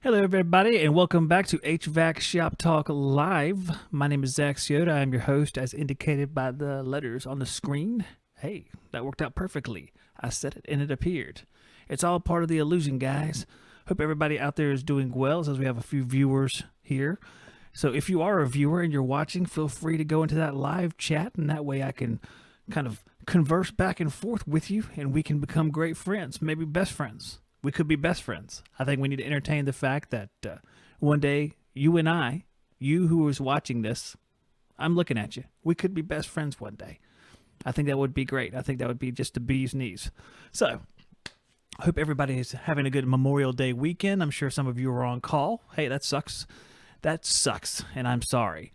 Hello, everybody, and welcome back to HVAC Shop Talk Live. My name is Zach Ciota. I'm your host, as indicated by the letters on the screen. Hey, that worked out perfectly. I said it, and it appeared. It's all part of the illusion, guys. Hope everybody out there is doing well, as we have a few viewers here. So if you are a viewer and you're watching, feel free to go into that live chat, and that way I can kind of converse back and forth with you, and we can become great friends, maybe best friends. We could be best friends. I think we need to entertain the fact that one day, you and I, you who is watching this, I'm looking at you. We could be best friends one day. I think that would be great. I think that would be just the bee's knees. So, I hope everybody is having a good Memorial Day weekend. I'm sure some of you are on call. Hey, that sucks. That sucks, and I'm sorry.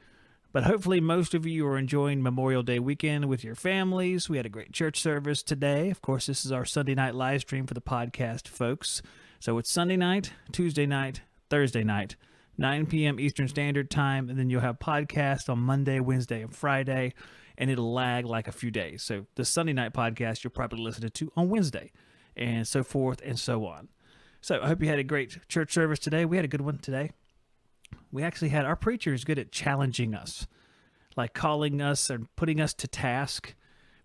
But hopefully most of you are enjoying Memorial Day weekend with your families. We had a great church service today. Of course, this is our Sunday night live stream for the podcast, folks. So it's Sunday night, Tuesday night, Thursday night, 9 p.m. Eastern Standard Time, and then you'll have podcast on Monday, Wednesday, and Friday, and it'll lag like a few days. So the Sunday night podcast you'll probably listen to on Wednesday, and so forth and so on. So I hope you had a great church service today. We had a good one today. We actually had, our preacher is good at challenging us, like calling us and putting us to task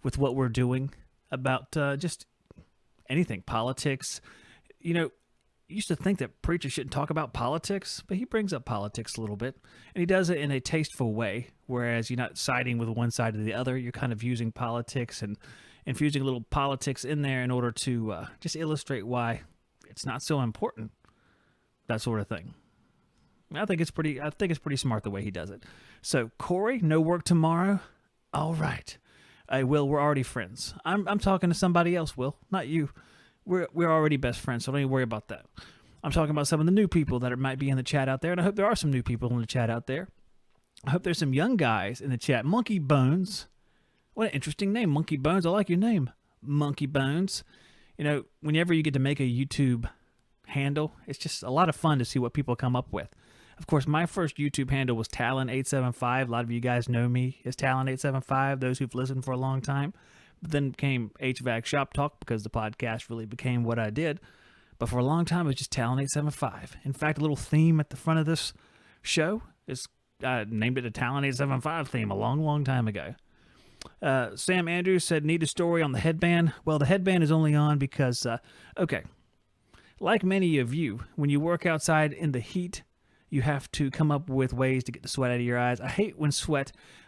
with what we're doing about just anything, politics. You know, you used to think that preachers shouldn't talk about politics, but he brings up politics a little bit, and he does it in a tasteful way, whereas you're not siding with one side or the other. You're kind of using politics and infusing a little politics in there in order to just illustrate why it's not so important, that sort of thing. I think it's pretty smart the way he does it. So, Corey, no work tomorrow? All right. Hey, Will, we're already friends. I'm talking to somebody else, Will, not you. We're already best friends, so don't even worry about that. I'm talking about some of the new people that might be in the chat out there, and I hope there are some new people in the chat out there. I hope there's some young guys in the chat. Monkey Bones. What an interesting name, Monkey Bones. I like your name, Monkey Bones. You know, whenever you get to make a YouTube handle, it's just a lot of fun to see what people come up with. Of course, my first YouTube handle was Talon875. A lot of you guys know me as Talon875, those who've listened for a long time. But then became HVAC Shop Talk because the podcast really became what I did. But for a long time, it was just Talon875. In fact, a little theme at the front of this show is I named it a Talon875 theme a long, long time ago. Sam Andrews said, need a story on the headband. Well, the headband is only on because, okay, like many of you, when you work outside in the heat, you have to come up with ways to get the sweat out of your eyes. I hate when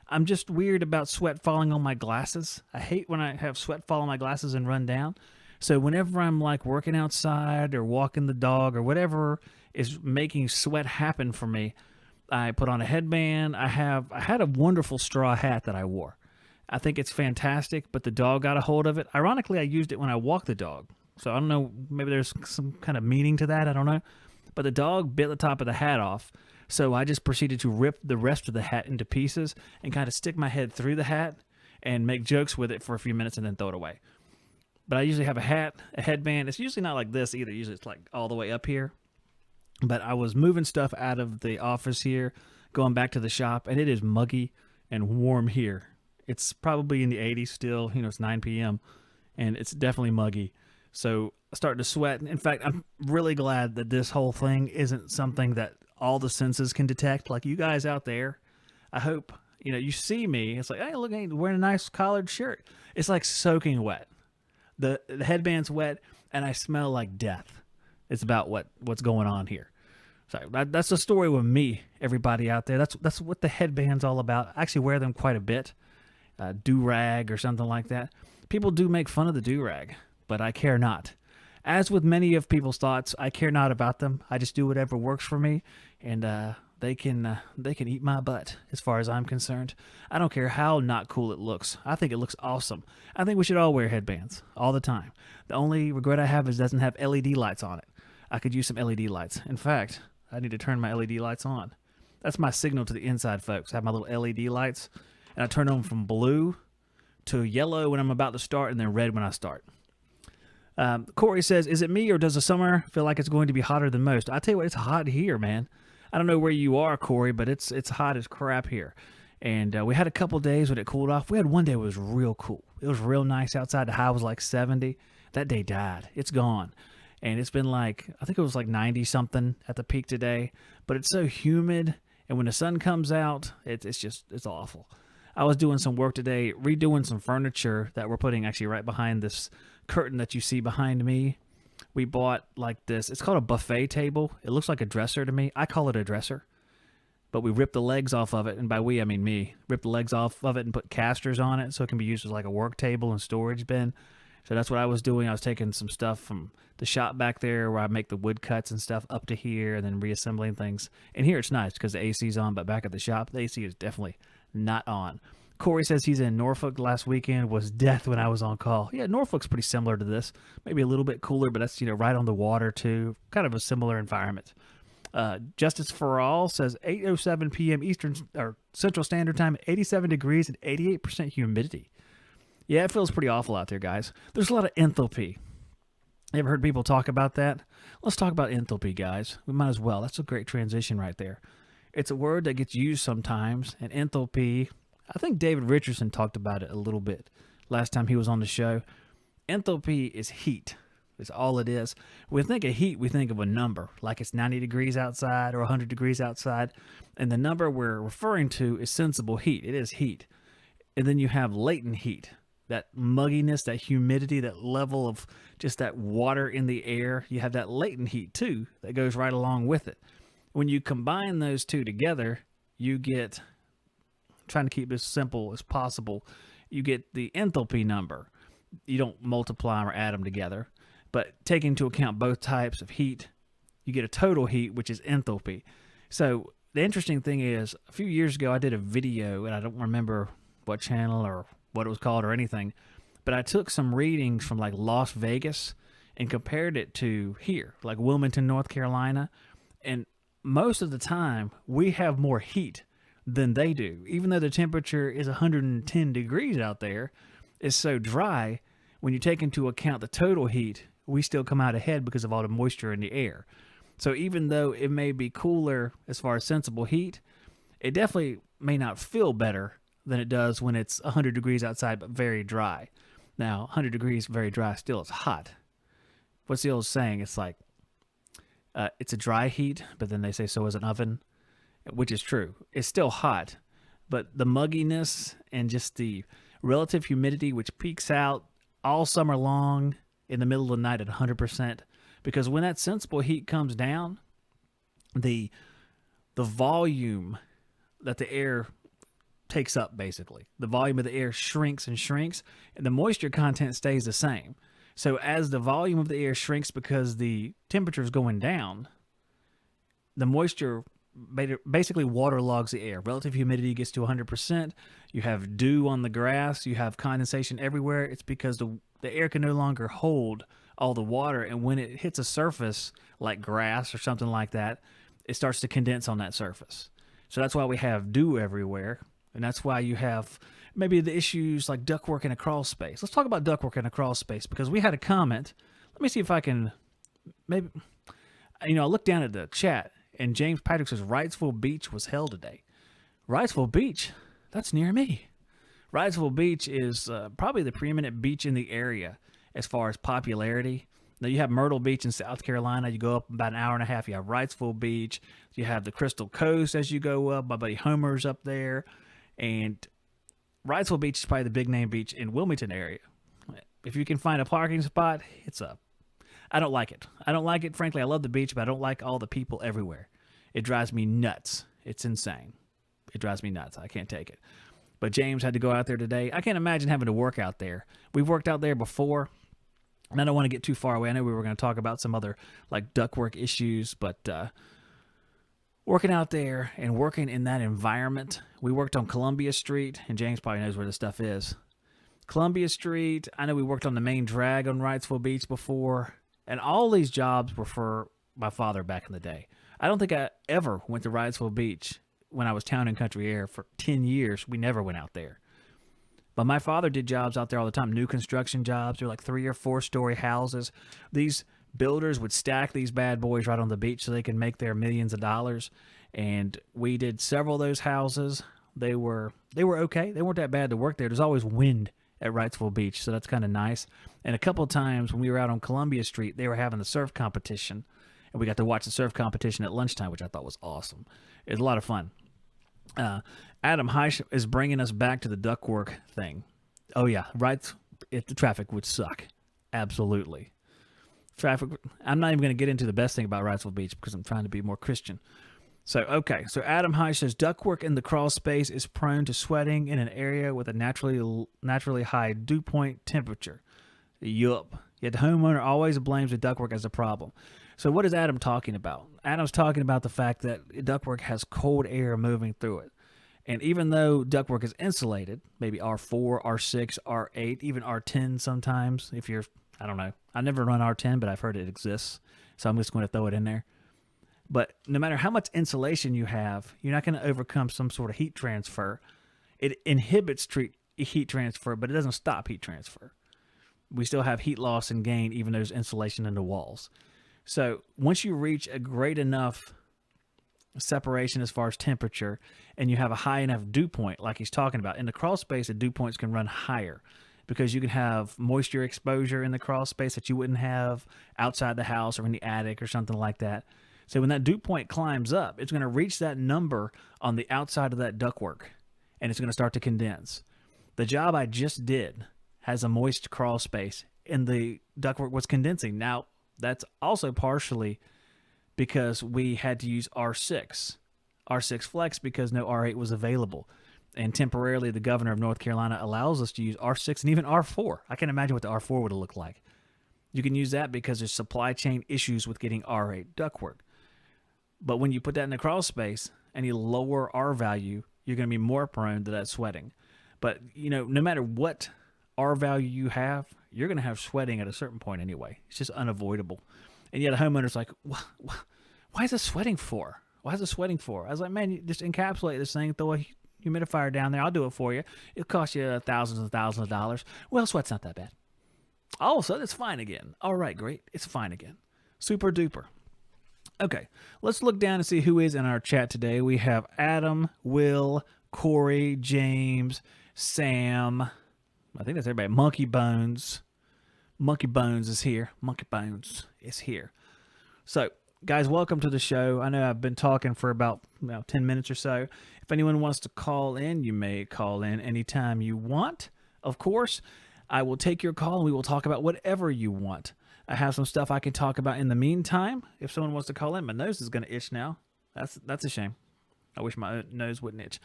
I'm just weird about sweat falling on my glasses. I hate when I have sweat fall on my glasses and run down. So whenever I'm like working outside or walking the dog or whatever is making sweat happen for me, I put on a headband. I had a wonderful straw hat that I wore. I think it's fantastic, but the dog got a hold of it. Ironically, I used it when I walked the dog. So I don't know, maybe there's some kind of meaning to that. I don't know. But the dog bit the top of the hat off, so I just proceeded to rip the rest of the hat into pieces and kind of stick my head through the hat and make jokes with it for a few minutes and then throw it away. But I usually have a hat, a headband. It's usually not like this either. Usually it's like all the way up here. But I was moving stuff out of the office here, going back to the shop, and it is muggy and warm here. It's probably in the 80s still. You know, it's 9 p.m., and it's definitely muggy. So I started to sweat. In fact, I'm really glad that this whole thing isn't something that all the senses can detect. Like you guys out there, I hope, you know, you see me. It's like, hey, look, I'm wearing a nice collared shirt. It's like soaking wet. The headband's wet, and I smell like death. It's about what's going on here. So that's the story with me, everybody out there. That's what the headband's all about. I actually wear them quite a bit. Do-rag or something like that. People do make fun of the do-rag, but I care not. As with many of people's thoughts, I care not about them. I just do whatever works for me, and they can eat my butt as far as I'm concerned. I don't care how not cool it looks. I think it looks awesome. I think we should all wear headbands all the time. The only regret I have is it doesn't have LED lights on it. I could use some LED lights. In fact, I need to turn my LED lights on. That's my signal to the inside, folks. I have my little LED lights, and I turn them from blue to yellow when I'm about to start, and then red when I start. Corey says, is it me or does the summer feel like it's going to be hotter than most? I tell you what, it's hot here, man. I don't know where you are, Corey, but it's hot as crap here. And we had a couple days when it cooled off. We had one day that was real cool. It was real nice outside. The high was like 70. That day died. It's gone. and it's been like, I think it was like 90 something at the peak today, but it's so humid. And when the sun comes out, it's awful. I was doing some work today, redoing some furniture that we're putting actually right behind this curtain that you see behind me. We bought like this, it's called a buffet table. It looks like a dresser to me. I call it a dresser. But we ripped the legs off of it, and by we, I mean me. Ripped the legs off of it and put casters on it so it can be used as like a work table and storage bin. So that's what I was doing. I was taking some stuff from the shop back there where I make the wood cuts and stuff up to here and then reassembling things. And here it's nice because the AC's on, but back at the shop, the AC is definitely not on. Corey says he's in Norfolk last weekend, was death when I was on call. Yeah, Norfolk's pretty similar to this. Maybe a little bit cooler, but that's, right on the water too. Kind of a similar environment. Justice for All says 8:07 p.m. Eastern or Central Standard Time, 87 degrees and 88% humidity. Yeah, it feels pretty awful out there, guys. There's a lot of enthalpy. You ever heard people talk about that? Let's talk about enthalpy, guys. We might as well. That's a great transition right there. It's a word that gets used sometimes, and enthalpy, I think David Richardson talked about it a little bit last time he was on the show. Enthalpy is heat. It's all it is. When we think of heat, we think of a number, like it's 90 degrees outside or 100 degrees outside. And the number we're referring to is sensible heat. It is heat. And then you have latent heat, that mugginess, that humidity, that level of just that water in the air. You have that latent heat too that goes right along with it. When you combine those two together, you get, trying to keep this simple as possible, you get the enthalpy number. You don't multiply or add them together. But taking into account both types of heat, you get a total heat, which is enthalpy. So the interesting thing is, a few years ago, I did a video, and I don't remember what channel or what it was called or anything, but I took some readings from like Las Vegas and compared it to here, like Wilmington, North Carolina. And most of the time, we have more heat than they do. Even though the temperature is 110 degrees out there, it's so dry, when you take into account the total heat, we still come out ahead because of all the moisture in the air. So even though it may be cooler as far as sensible heat, it definitely may not feel better than it does when it's 100 degrees outside but very dry. Now, 100 degrees very dry still is hot. What's the old saying? It's like, it's a dry heat, but then they say so is an oven, which is true. It's still hot, but the mugginess and just the relative humidity, which peaks out all summer long in the middle of the night at 100%, because when that sensible heat comes down, the volume that the air takes up, basically, the volume of the air shrinks and shrinks, and the moisture content stays the same. So as the volume of the air shrinks because the temperature is going down, the moisture basically waterlogs the air. Relative humidity gets to 100%. You have dew on the grass. You have condensation everywhere. It's because the air can no longer hold all the water, and when it hits a surface like grass or something like that, it starts to condense on that surface. So that's why we have dew everywhere, and that's why you have maybe the issues like ductwork in a crawl space. Let's talk about ductwork in a crawl space, because we had a comment. Let me see if I can maybe, I looked down at the chat, and James Patrick says Wrightsville Beach was held today. Wrightsville Beach? That's near me. Wrightsville Beach is probably the preeminent beach in the area as far as popularity. Now, you have Myrtle Beach in South Carolina. You go up about an hour and a half. You have Wrightsville Beach. You have the Crystal Coast as you go up. My buddy Homer's up there. And Wrightsville Beach is probably the big name beach in Wilmington area. If you can find a parking spot, it's up. I don't like it. I don't like it. Frankly, I love the beach, but I don't like all the people everywhere. It drives me nuts. It's insane. It drives me nuts. I can't take it. But James had to go out there today. I can't imagine having to work out there. We've worked out there before, and I don't want to get too far away. I know we were going to talk about some other like ductwork issues, but working out there and working in that environment, we worked on Columbia Street, and James probably knows where this stuff is. Columbia Street, I know we worked on the main drag on Wrightsville Beach before, and all these jobs were for my father back in the day. I don't think I ever went to Wrightsville Beach when I was Town and Country Air for 10 years. We never went out there. But my father did jobs out there all the time, new construction jobs. They're like 3 or 4 story houses. These builders would stack these bad boys right on the beach so they can make their millions of dollars. And we did several of those houses. They were okay. They weren't that bad to work there. There's always wind at Wrightsville Beach, so that's kind of nice. And a couple of times when we were out on Columbia Street, they were having the surf competition, and we got to watch the surf competition at lunchtime, which I thought was awesome. It was a lot of fun. Adam Heisch is bringing us back to the ductwork thing. Oh yeah, right. If the traffic would suck, absolutely. Traffic. I'm not even going to get into the best thing about Wrightsville Beach because I'm trying to be more Christian. So Adam Heisch says ductwork in the crawl space is prone to sweating in an area with a naturally high dew point temperature. Yup. Yet the homeowner always blames the ductwork as a problem. So what is Adam talking about? Adam's talking about the fact that ductwork has cold air moving through it. And even though ductwork is insulated, maybe R4, R6, R8, even R10 sometimes, if you're, I don't know. I never run R10, but I've heard it exists. So I'm just going to throw it in there. But no matter how much insulation you have, you're not going to overcome some sort of heat transfer. It inhibits heat transfer, but it doesn't stop heat transfer. We still have heat loss and gain even though there's insulation in the walls. So once you reach a great enough separation as far as temperature and you have a high enough dew point, like he's talking about, in the crawl space, the dew points can run higher because you can have moisture exposure in the crawl space that you wouldn't have outside the house or in the attic or something like that. So when that dew point climbs up, it's going to reach that number on the outside of that ductwork, and it's going to start to condense. The job I just did has a moist crawl space, and the ductwork was condensing. Now, that's also partially because we had to use R6 Flex because no R8 was available. And temporarily, the governor of North Carolina allows us to use R6 and even R4. I can't imagine what the R4 would have looked like. You can use that because there's supply chain issues with getting R8 ductwork. But when you put that in the crawl space and you lower R value, you're going to be more prone to that sweating. But, no matter what R value you have, you're going to have sweating at a certain point anyway. It's just unavoidable. And yet a homeowner's like, why is it sweating for? Why is it sweating for? I was like, man, you just encapsulate this thing, throw a humidifier down there. I'll do it for you. It'll cost you thousands and thousands of dollars. Well, sweat's not that bad. All of a sudden, it's fine again. All right, great. It's fine again. Super duper. Okay, let's look down and see who is in our chat today. We have Adam, Will, Corey, James, Sam. I think that's everybody. Monkey Bones. Monkey Bones is here. Monkey Bones is here. So, guys, welcome to the show. I know I've been talking for about 10 minutes or so. If anyone wants to call in, you may call in anytime you want. Of course, I will take your call and we will talk about whatever you want. I have some stuff I can talk about in the meantime. If someone wants to call in, my nose is going to itch now. That's a shame. I wish my nose wouldn't itch.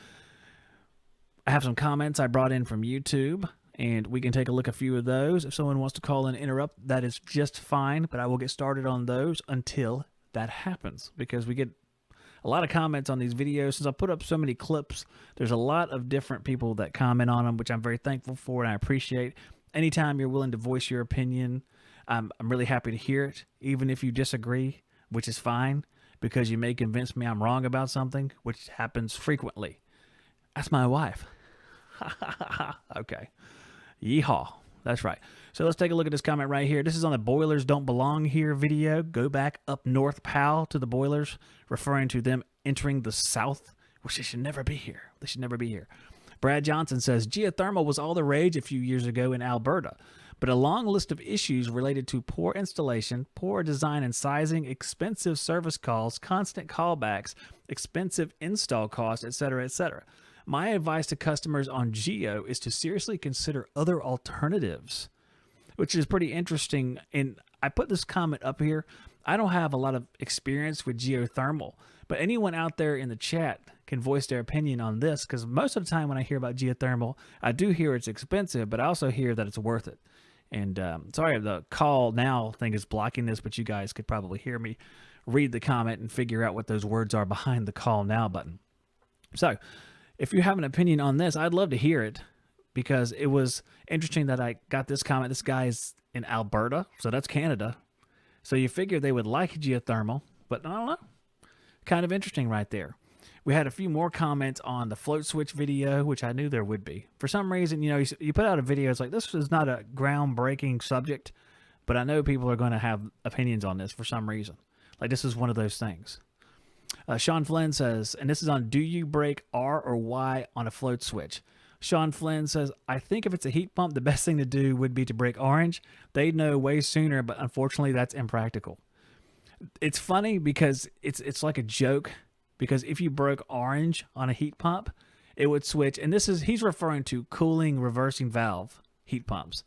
I have some comments I brought in from YouTube, and we can take a look at a few of those. If someone wants to call in and interrupt, that is just fine, but I will get started on those until that happens, because we get a lot of comments on these videos. Since I put up so many clips, there's a lot of different people that comment on them, which I'm very thankful for and I appreciate. Anytime you're willing to voice your opinion, I'm really happy to hear it, even if you disagree, which is fine, because you may convince me I'm wrong about something, which happens frequently. That's my wife. Okay. Yeehaw. That's right. So let's take a look at this comment right here. This is on the Boilers Don't Belong Here video. Go back up north, pal, to the boilers, referring to them entering the South, which they should never be here. They should never be here. Brad Johnson says, geothermal was all the rage a few years ago in Alberta, but a long list of issues related to poor installation, poor design and sizing, expensive service calls, constant callbacks, expensive install costs, etc., etc. My advice to customers on Geo is to seriously consider other alternatives, which is pretty interesting. And I put this comment up here. I don't have a lot of experience with geothermal, but anyone out there in the chat can voice their opinion on this, because most of the time when I hear about geothermal, I do hear it's expensive, but I also hear that it's worth it. And sorry, the call now thing is blocking this, but you guys could probably hear me read the comment and figure out what those words are behind the call now button. So if you have an opinion on this, I'd love to hear it, because it was interesting that I got this comment. This guy is in Alberta, so that's Canada. So you figure they would like geothermal, but I don't know. Kind of interesting right there. We had a few more comments on the float switch video, which I knew there would be. For some reason, you put out a video, it's like, this is not a groundbreaking subject, but I know people are going to have opinions on this for some reason. Like, this is one of those things. Sean Flynn says, and this is on, do you break R or Y on a float switch? Sean Flynn says, I think if it's a heat pump, the best thing to do would be to break orange. They'd know way sooner, but unfortunately that's impractical. It's funny because it's like a joke, because if you broke orange on a heat pump, it would switch. And he's referring to cooling reversing valve heat pumps.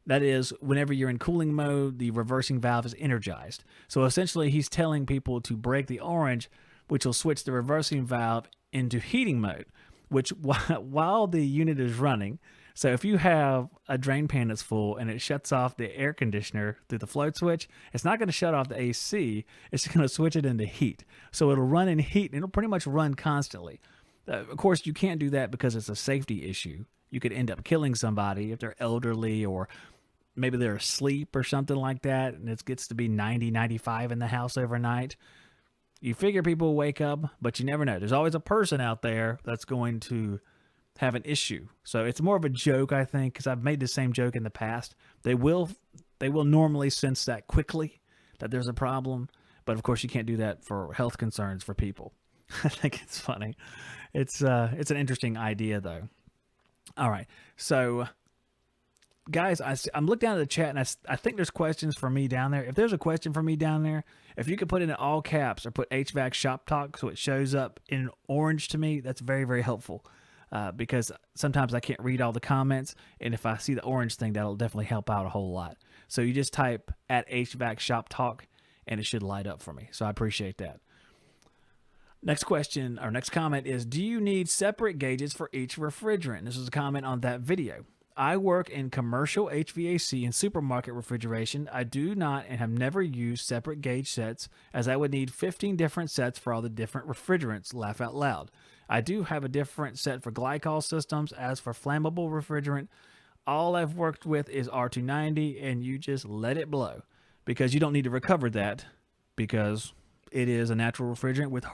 That is, whenever you're in cooling mode, the reversing valve is energized. So essentially, he's telling people to break the orange, which will switch the reversing valve into heating mode, which while the unit is running. So if you have a drain pan that's full and it shuts off the air conditioner through the float switch, it's not going to shut off the AC. It's going to switch it into heat. So it'll run in heat, and it'll pretty much run constantly. Of course, you can't do that because it's a safety issue. You could end up killing somebody if they're elderly, or maybe they're asleep or something like that, and it gets to be 90, 95 in the house overnight. You figure people will wake up, but you never know. There's always a person out there that's going to have an issue. So it's more of a joke, I think, because I've made the same joke in the past. They will normally sense that quickly, that there's a problem, but of course you can't do that for health concerns for people. I think it's funny. It's an interesting idea, though. All right, so guys, I'm looking down at the chat, and I think there's questions for me down there. If there's a question for me down there, if you could put it in all caps or put HVAC Shop Talk so it shows up in orange to me, that's very, very helpful, because sometimes I can't read all the comments, and if I see the orange thing, that'll definitely help out a whole lot. So you just type at HVAC Shop Talk, and it should light up for me. So I appreciate that. Next question, or next comment is, do you need separate gauges for each refrigerant? This is a comment on that video. I work in commercial HVAC and supermarket refrigeration. I do not and have never used separate gauge sets, as I would need 15 different sets for all the different refrigerants. Laugh out loud. I do have a different set for glycol systems. As for flammable refrigerant, all I've worked with is R290, and you just let it blow, because you don't need to recover that, because it is a natural refrigerant with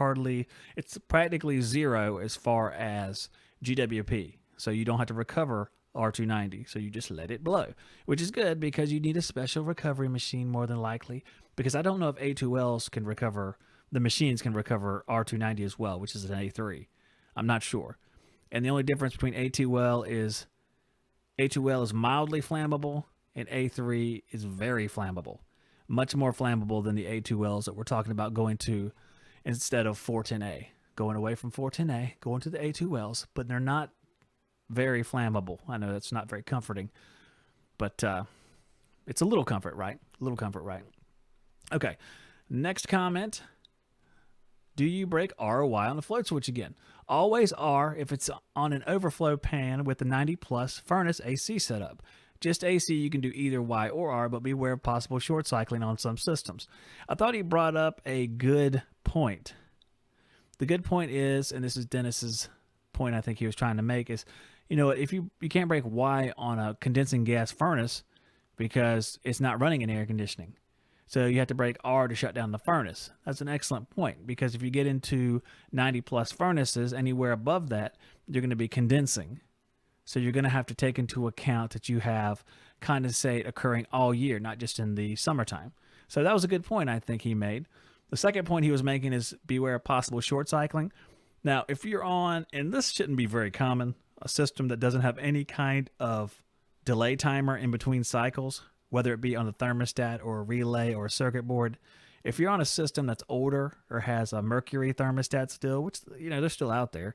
it's practically zero as far as GWP. So you don't have to recover R290, so you just let it blow, which is good, because you need a special recovery machine more than likely, because I don't know if A2Ls can recover, the machines can recover R290 as well, which is an A3. I'm not sure. And the only difference between A2L is mildly flammable and A3 is very flammable, much more flammable than the A2Ls that we're talking about going to instead of 410A, going away from 410A, going to the A2Ls, but they're not very flammable. I know that's not very comforting, but it's a little comfort, right? A little comfort, right? Okay, next comment. Do you break R or Y on the float switch again? Always R if it's on an overflow pan with the 90 plus furnace AC setup. Just AC, you can do either Y or R, but beware of possible short cycling on some systems. I thought he brought up a good point. The good point is, and this is Dennis's point I think he was trying to make, is, you know, if you can't break Y on a condensing gas furnace because it's not running in air conditioning. So you have to break R to shut down the furnace. That's an excellent point, because if you get into 90 plus furnaces, anywhere above that, you're going to be condensing. So you're going to have to take into account that you have condensate occurring all year, not just in the summertime. So that was a good point I think he made. The second point he was making is beware of possible short cycling. Now, if you're on, and this shouldn't be very common, a system that doesn't have any kind of delay timer in between cycles, whether it be on the thermostat or a relay or a circuit board, if you're on a system that's older or has a mercury thermostat still, which, you know, they're still out there,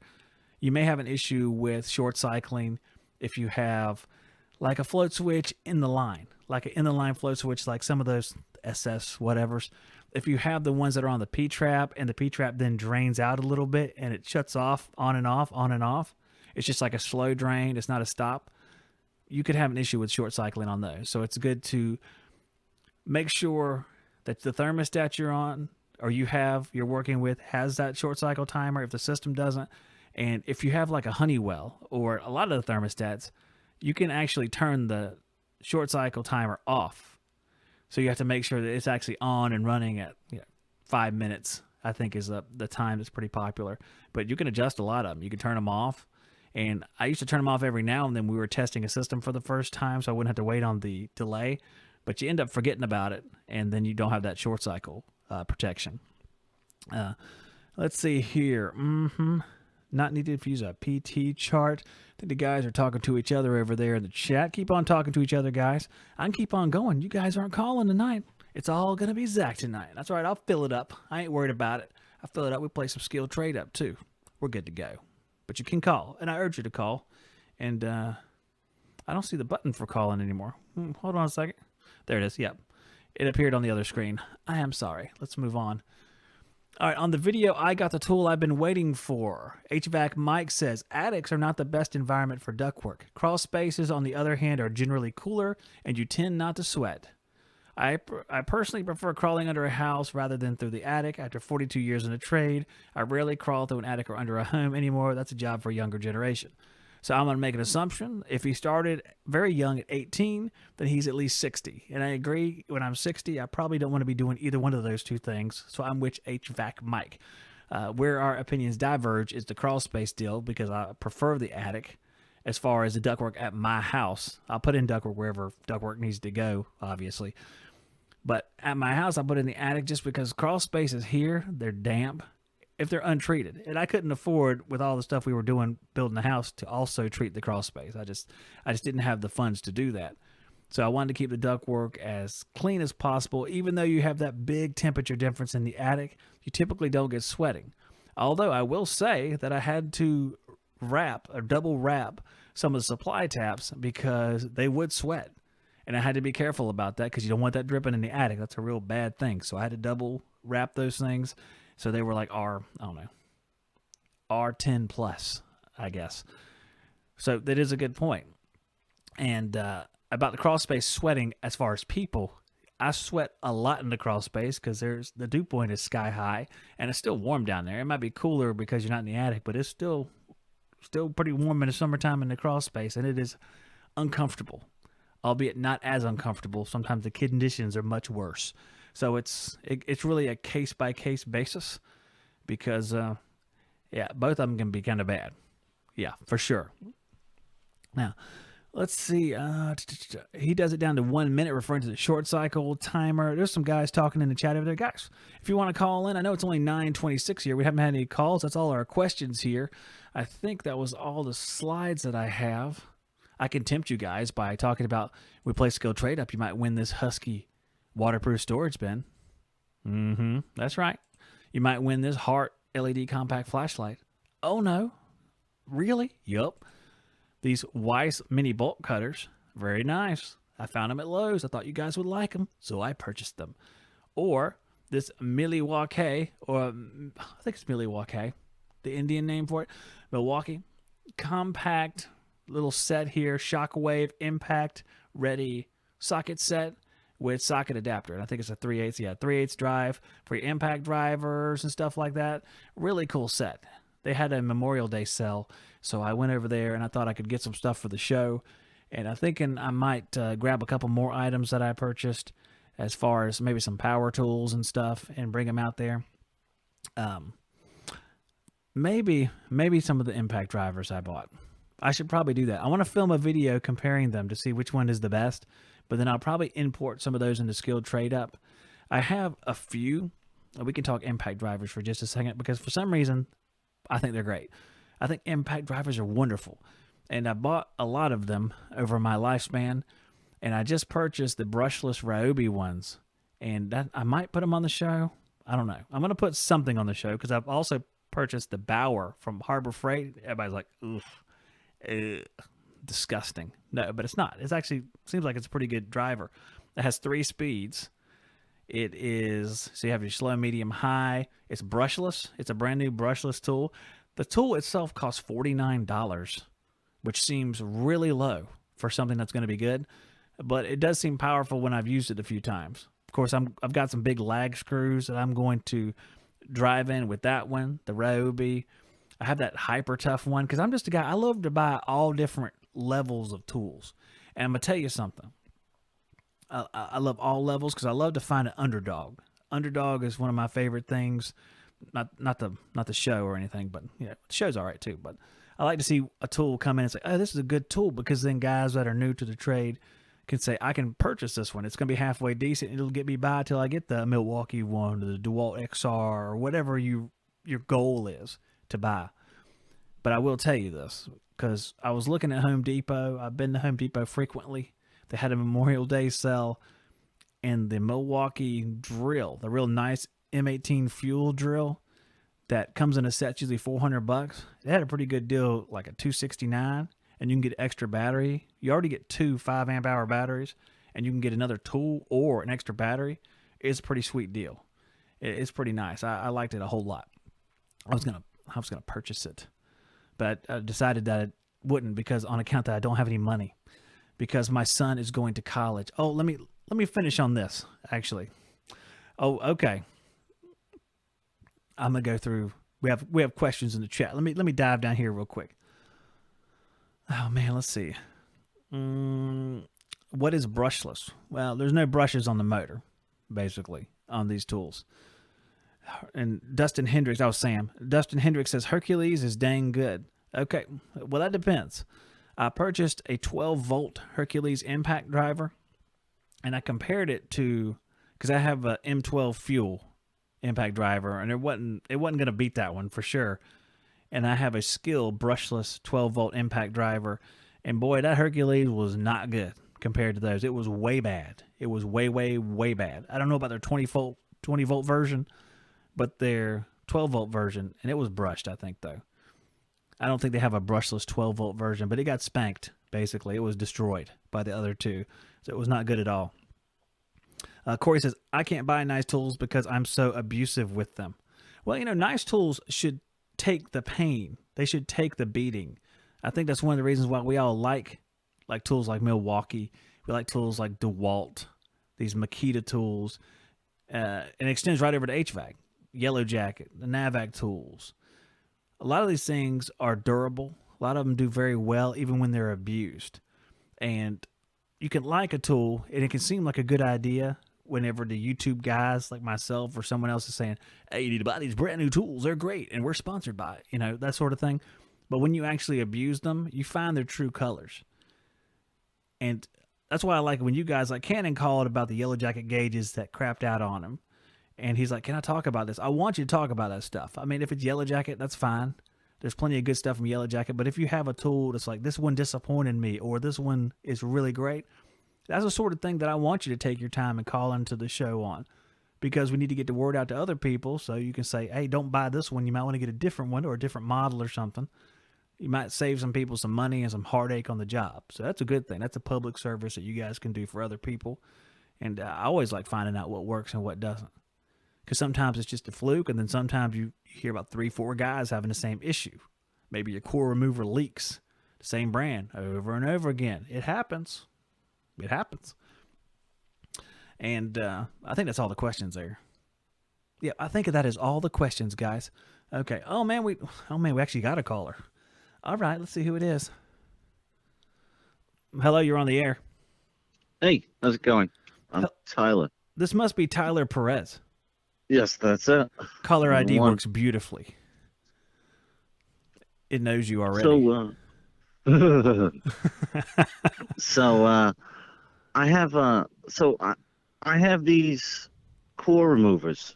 you may have an issue with short cycling if you have like a float switch in the line, like an in the line float switch, like some of those SS whatevers. If you have the ones that are on the P-trap, and the P-trap then drains out a little bit and it shuts off, on and off, on and off, it's just like a slow drain, it's not a stop, you could have an issue with short cycling on those. So it's good to make sure that the thermostat you're on, or you're working with, has that short cycle timer if the system doesn't. And if you have like a Honeywell or a lot of the thermostats, you can actually turn the short cycle timer off. So you have to make sure that it's actually on and running at 5 minutes, I think is the time that's pretty popular. But you can adjust a lot of them. You can turn them off. And I used to turn them off every now and then. We were testing a system for the first time, so I wouldn't have to wait on the delay. But you end up forgetting about it, and then you don't have that short cycle protection. Let's see here. Not needed to use a PT chart. I think the guys are talking to each other over there in the chat. Keep on talking to each other, guys. I can keep on going. You guys aren't calling tonight. It's all going to be Zach tonight. That's all right. I'll fill it up. I ain't worried about it. I'll fill it up. We play some skill trade up, too. We're good to go. But you can call, and I urge you to call. And I don't see the button for calling anymore. Hold on a second. There it is. Yep. It appeared on the other screen. I am sorry. Let's move on. All right, on the video, I got the tool I've been waiting for. HVAC Mike says, attics are not the best environment for ductwork. Crawl spaces, on the other hand, are generally cooler, and you tend not to sweat. I personally prefer crawling under a house rather than through the attic. After 42 years in the trade, I rarely crawl through an attic or under a home anymore. That's a job for a younger generation. So I'm going to make an assumption. If he started very young at 18, then he's at least 60. And I agree, when I'm 60, I probably don't want to be doing either one of those two things. So I'm with HVAC Mike. Where our opinions diverge is the crawl space deal, because I prefer the attic as far as the ductwork at my house. I'll put in ductwork wherever ductwork needs to go, obviously. But at my house, I put in the attic just because crawl spaces here, they're damp if they're untreated. And I couldn't afford, with all the stuff we were doing building the house, to also treat the crawl space. I just didn't have the funds to do that. So I wanted to keep the ductwork as clean as possible. Even though you have that big temperature difference in the attic, you typically don't get sweating. Although I will say that I had to wrap or double wrap some of the supply taps because they would sweat. And I had to be careful about that because you don't want that dripping in the attic. That's a real bad thing. So I had to double wrap those things. So they were like R10 plus, I guess. So that is a good point. And about the crawl space sweating, as far as people, I sweat a lot in the crawl space because the dew point is sky high and it's still warm down there. It might be cooler because you're not in the attic, but it's still pretty warm in the summertime in the crawl space, and it is uncomfortable, albeit not as uncomfortable. Sometimes the conditions are much worse. So it's really a case-by-case basis because, both of them can be kind of bad. Yeah, for sure. Now, let's see. He does it down to 1 minute, referring to the short cycle timer. There's some guys talking in the chat over there. Guys, if you want to call in, I know it's only 9:26 here. We haven't had any calls. That's all our questions here. I think that was all the slides that I have. I can tempt you guys by talking about, we play skill trade up. You might win this Husky waterproof storage bin. That's right. You might win this Hart LED compact flashlight. Oh no. Really? Yup. These Weiss mini bolt cutters. Very nice. I found them at Lowe's. I thought you guys would like them, so I purchased them. Or this Milwaukee, or I think it's Milwaukee, the Indian name for it. Milwaukee compact little set here, shockwave impact ready socket set with socket adapter. And I think it's a 3/8, 3/8 drive for your impact drivers and stuff like that. Really cool set. They had a Memorial Day sale, so I went over there and I thought I could get some stuff for the show. And I'm thinking I might grab a couple more items that I purchased, as far as maybe some power tools and stuff, and bring them out there. Maybe some of the impact drivers I bought. I should probably do that. I want to film a video comparing them to see which one is the best, but then I'll probably import some of those into Skilled Trade Up. I have a few. We can talk impact drivers for just a second, because for some reason, I think they're great. I think impact drivers are wonderful, and I bought a lot of them over my lifespan, and I just purchased the brushless Ryobi ones, and that I might put them on the show. I don't know. I'm going to put something on the show, because I've also purchased the Bauer from Harbor Freight. Everybody's like, oof. Disgusting. No, but it's not. It actually seems like it's a pretty good driver. It has 3 speeds. It is, so you have your slow, medium, high. It's brushless. It's a brand new brushless tool. The tool itself costs $49, which seems really low for something that's going to be good, but it does seem powerful when I've used it a few times. Of course, I've got some big lag screws that I'm going to drive in with that one, the Ryobi. I have that hyper tough one because I'm just a guy. I love to buy all different levels of tools. And I'm going to tell you something. I love all levels because I love to find an underdog. Underdog is one of my favorite things. Not the show or anything, but the show's all right too. But I like to see a tool come in and say, oh, this is a good tool, because then guys that are new to the trade can say, I can purchase this one. It's going to be halfway decent. It'll get me by till I get the Milwaukee one or the DeWalt XR or whatever your goal is to buy. But I will tell you this, because I was looking at Home Depot. I've been to Home Depot frequently. They had a Memorial Day sale, and the Milwaukee drill, the real nice M18 fuel drill that comes in a set, usually $400. It had a pretty good deal, like a $269, and you can get extra battery. You already get 2 5 amp hour batteries, and you can get another tool or an extra battery. It's a pretty sweet deal. It's pretty nice. I liked it a whole lot. I was gonna purchase it, but I decided that it wouldn't, because on account that I don't have any money, because my son is going to college. Oh, let me finish on this, actually. Oh, okay. I'm gonna go through. We have questions in the chat. Let me dive down here real quick. Oh man, let's see. What is brushless? Well, there's no brushes on the motor, basically, on these tools. And Dustin Hendricks, Sam. Dustin Hendricks says Hercules is dang good. Okay, well that depends. I purchased a 12-volt Hercules impact driver, and I compared it to, because I have a M12 fuel impact driver, and it wasn't going to beat that one for sure. And I have a Skill brushless 12-volt impact driver, and boy, that Hercules was not good compared to those. It was way bad. It was way, way, way bad. I don't know about their 20-volt version, but their 12-volt version, and it was brushed, I think, though. I don't think they have a brushless 12-volt version, but it got spanked, basically. It was destroyed by the other two, so it was not good at all. Corey says, I can't buy nice tools because I'm so abusive with them. Well, nice tools should take the pain. They should take the beating. I think that's one of the reasons why we all like tools like Milwaukee. We like tools like DeWalt, these Makita tools, and it extends right over to HVAC, Yellow Jacket, the Navac tools. A lot of these things are durable. A lot of them do very well, even when they're abused. And you can like a tool, and it can seem like a good idea whenever the YouTube guys like myself or someone else is saying, hey, you need to buy these brand new tools. They're great, and we're sponsored by it, that sort of thing. But when you actually abuse them, you find their true colors. And that's why I like it when you guys, like Cannon called about the Yellow Jacket gauges that crapped out on him. And he's like, can I talk about this? I want you to talk about that stuff. I mean, if it's Yellow Jacket, that's fine. There's plenty of good stuff from Yellow Jacket. But if you have a tool that's like, this one disappointed me, or this one is really great, that's the sort of thing that I want you to take your time and call into the show on. Because we need to get the word out to other people, so you can say, hey, don't buy this one. You might want to get a different one or a different model or something. You might save some people some money and some heartache on the job. So that's a good thing. That's a public service that you guys can do for other people. And I always like finding out what works and what doesn't. Because sometimes it's just a fluke, and then sometimes you hear about 3-4 guys having the same issue. Maybe your core remover leaks, the same brand, over and over again. It happens. It happens. And I think that's all the questions there. Yeah, I think that is all the questions, guys. Okay. Oh man, we actually got a caller. All right, let's see who it is. Hello, you're on the air. Hey, how's it going? I'm Tyler. This must be Tyler Perez. Yes, that's it. Caller ID works beautifully. It knows you already. So, I have these core removers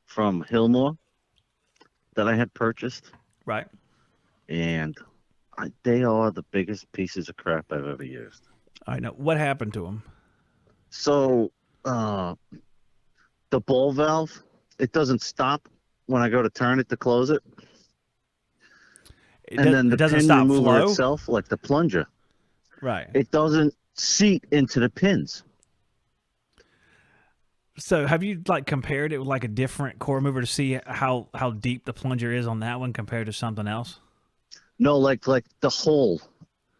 from Hillmore that I had purchased. Right. And they are the biggest pieces of crap I've ever used. I know. What happened to them? So, the ball valve, it doesn't stop when I go to turn it to close it. Then the pin remover itself, like the plunger, right? It doesn't seat into the pins. So have you compared it with a different core remover to see how deep the plunger is on that one compared to something else? No, like the hole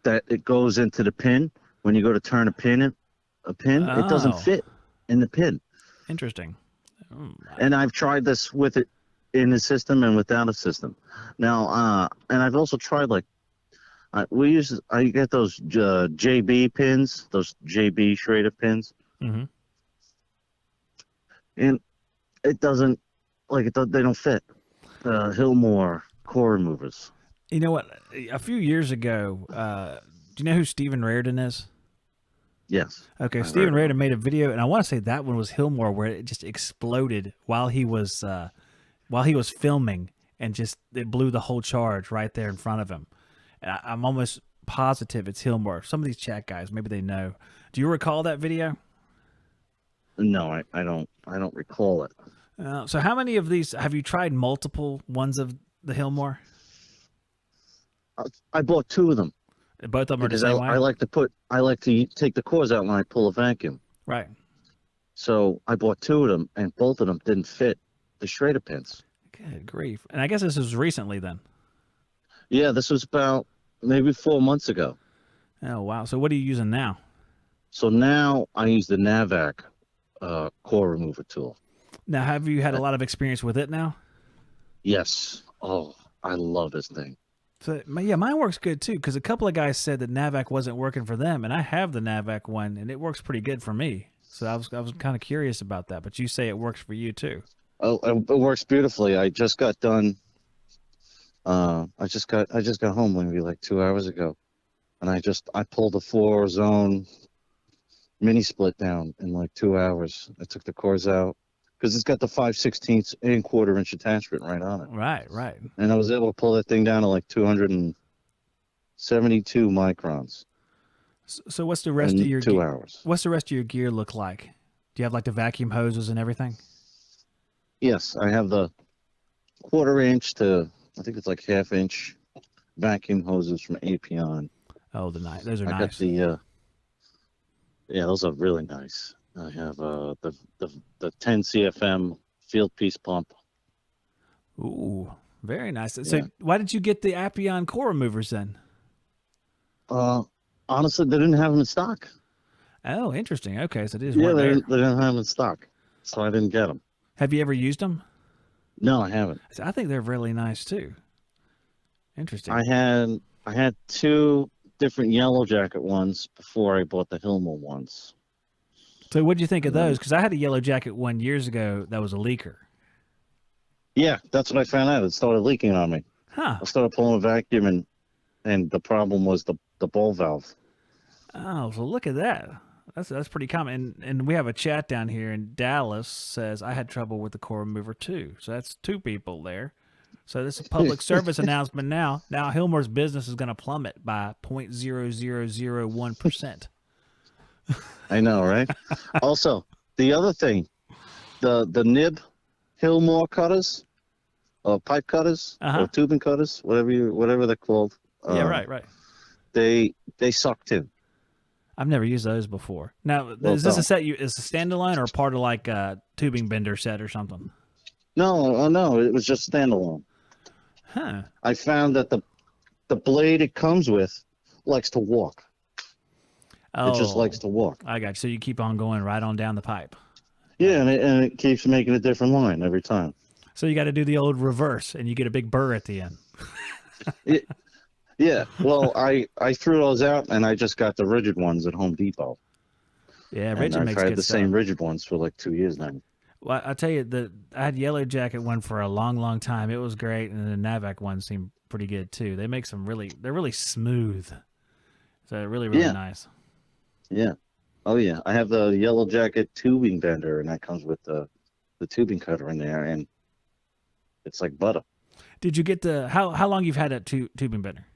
that it goes into the pin when you go to turn a pin, it doesn't fit in the pin. Interesting. And I've tried this with it in the system and without a system. Now, and I've also tried I get those JB pins, those JB Schrader pins. Mm-hmm. And it doesn't, they don't fit. Hillmore core removers. You know what? A few years ago, do you know who Stephen Reardon is? Yes. Okay, Stephen Reardon made a video, and I want to say that one was Hillmore, where it just exploded while he was filming, and just it blew the whole charge right there in front of him. And I'm almost positive it's Hilmore. Some of these chat guys, maybe they know. Do you recall that video? No, I don't recall it. So how many of these have you tried? Multiple ones of the Hilmore? I bought 2 of them Both of them are the because same way. I like to take the cores out when I pull a vacuum. Right. So I bought 2 of them, and both of them didn't fit the Schrader pins. Good grief! And I guess this was recently then. Yeah, this was about maybe 4 months ago. Oh wow! So what are you using now? So now I use the Navac core remover tool. Now, have you had a lot of experience with it now? Yes. Oh, I love this thing. So yeah, mine works good too. Because a couple of guys said that Navac wasn't working for them, and I have the Navac one, and it works pretty good for me. So I was kind of curious about that. But you say it works for you too. Oh, it works beautifully. I just got done. I just got home maybe like 2 hours ago, and I pulled a 4-zone mini split down in like 2 hours. I took the cores out because it's got the 5/16 and 1/4-inch attachment right on it. Right, right. And I was able to pull that thing down to like 272 microns. So what's the rest in of your 2 hours? What's the rest of your gear look like? Do you have like the vacuum hoses and everything? Yes, I have the 1/4-inch to I think it's like 1/2-inch vacuum hoses from Apion. Oh, those are I nice. got the yeah, those are really nice. I have the 10 CFM field piece pump. Ooh, very nice. So Yeah. why did you get the Apion core removers then? Honestly, they didn't have them in stock. Oh, interesting. Okay, so it is Yeah, one they there. didn't have them in stock, so I didn't get them. Have you ever used them? No, I haven't. I think they're really nice too. Interesting. I had 2 different Yellow Jacket ones before I bought the Hilmer ones. So what do you think of those? Because I had a Yellow Jacket one years ago that was a leaker. Yeah, that's what I found out. It started leaking on me. Huh. I started pulling a vacuum, and the problem was the ball valve. Oh, so look at that. That's pretty common. And we have a chat down here, and Dallas says I had trouble with the core remover too. So that's 2 people there. So this is a public service announcement now. Now Hilmore's business is going to plummet by 0.0001%. I know, right? Also, the other thing, the nib Hillmore cutters, or pipe cutters, or tubing cutters, whatever they're called. Yeah, right. They suck too. I've never used those before. Now, is this a set is a standalone or part of like a tubing bender set or something? No, it was just standalone. Huh. I found that the blade it comes with likes to walk. Oh, It just likes to walk. I got you. So you keep on going right on down the pipe. Yeah, and it keeps making a different line every time. So you got to do the old reverse, and you get a big burr at the end. Yeah, well, I threw those out, and I just got the rigid ones at Home Depot. Yeah, And rigid I've makes had good the stuff. same rigid ones for like 2 years now. Well, I tell you, I had Yellow Jacket one for a long, long time. It was great, and the Navac one seemed pretty good too. They make they're really smooth. So they're really, really nice. Yeah. Oh yeah, I have the Yellow Jacket tubing bender, and that comes with the tubing cutter in there, and it's like butter. Did you get how long you've had that tubing bender?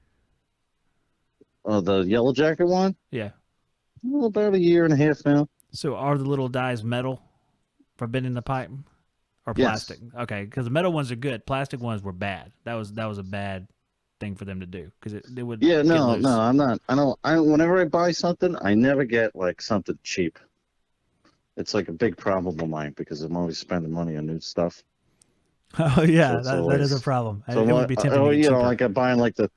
Oh, the Yellow Jacket one? Yeah. Well, about 1.5 years now. So are the little dies metal for bending the pipe, or plastic? Yes. Okay, because the metal ones are good. Plastic ones were bad. That was a bad thing for them to do because it would. Yeah, get no, loose. I'm not. Whenever I buy something, I never get like something cheap. It's like a big problem of mine because I'm always spending money on new stuff. Oh yeah, So that is a problem. So it would be tempting to get cheaper. like I'm buying like the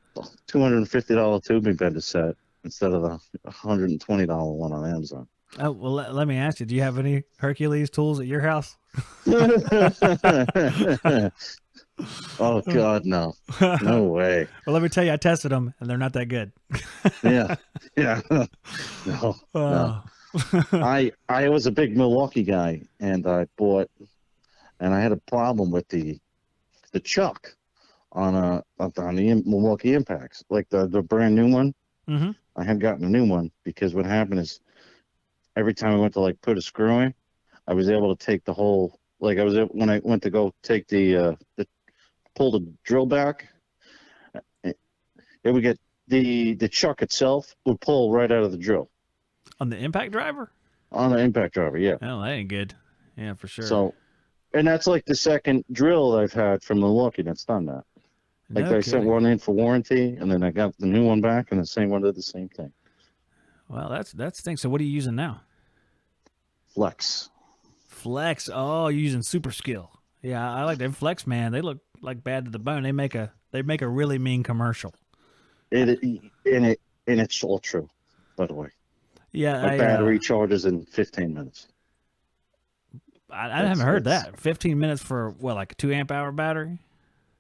$250 tubing bender set instead of the $120 one on Amazon. Oh well, let me ask you: do you have any Hercules tools at your house? Oh God, no way. Well, let me tell you, I tested them, and they're not that good. Yeah. No. I was a big Milwaukee guy, and I had a problem with the chuck on the Milwaukee Impacts, like the brand new one. Mm-hmm. I had gotten a new one because what happened is every time I went to like put a screw in, I was able to take the whole when I went to go take the pull the drill back, it would get the chuck itself would pull right out of the drill On the impact driver? on the impact driver. Yeah. Oh, that ain't good. Yeah, for sure. So, and that's like the second drill I've had from Milwaukee that's done that. Like No I sent kidding. one in for warranty, and then I got the new one back, and the same one did the same thing. Well, that's the thing. So what are you using now? Flex. Flex. Oh, you're using Super Skill. Yeah, I like them Flex, man. They look like bad to the bone. They make a really mean commercial. It's all true, by the way. Yeah, My battery charges in 15 minutes. I haven't heard that. 15 minutes for what, like a 2 amp hour battery?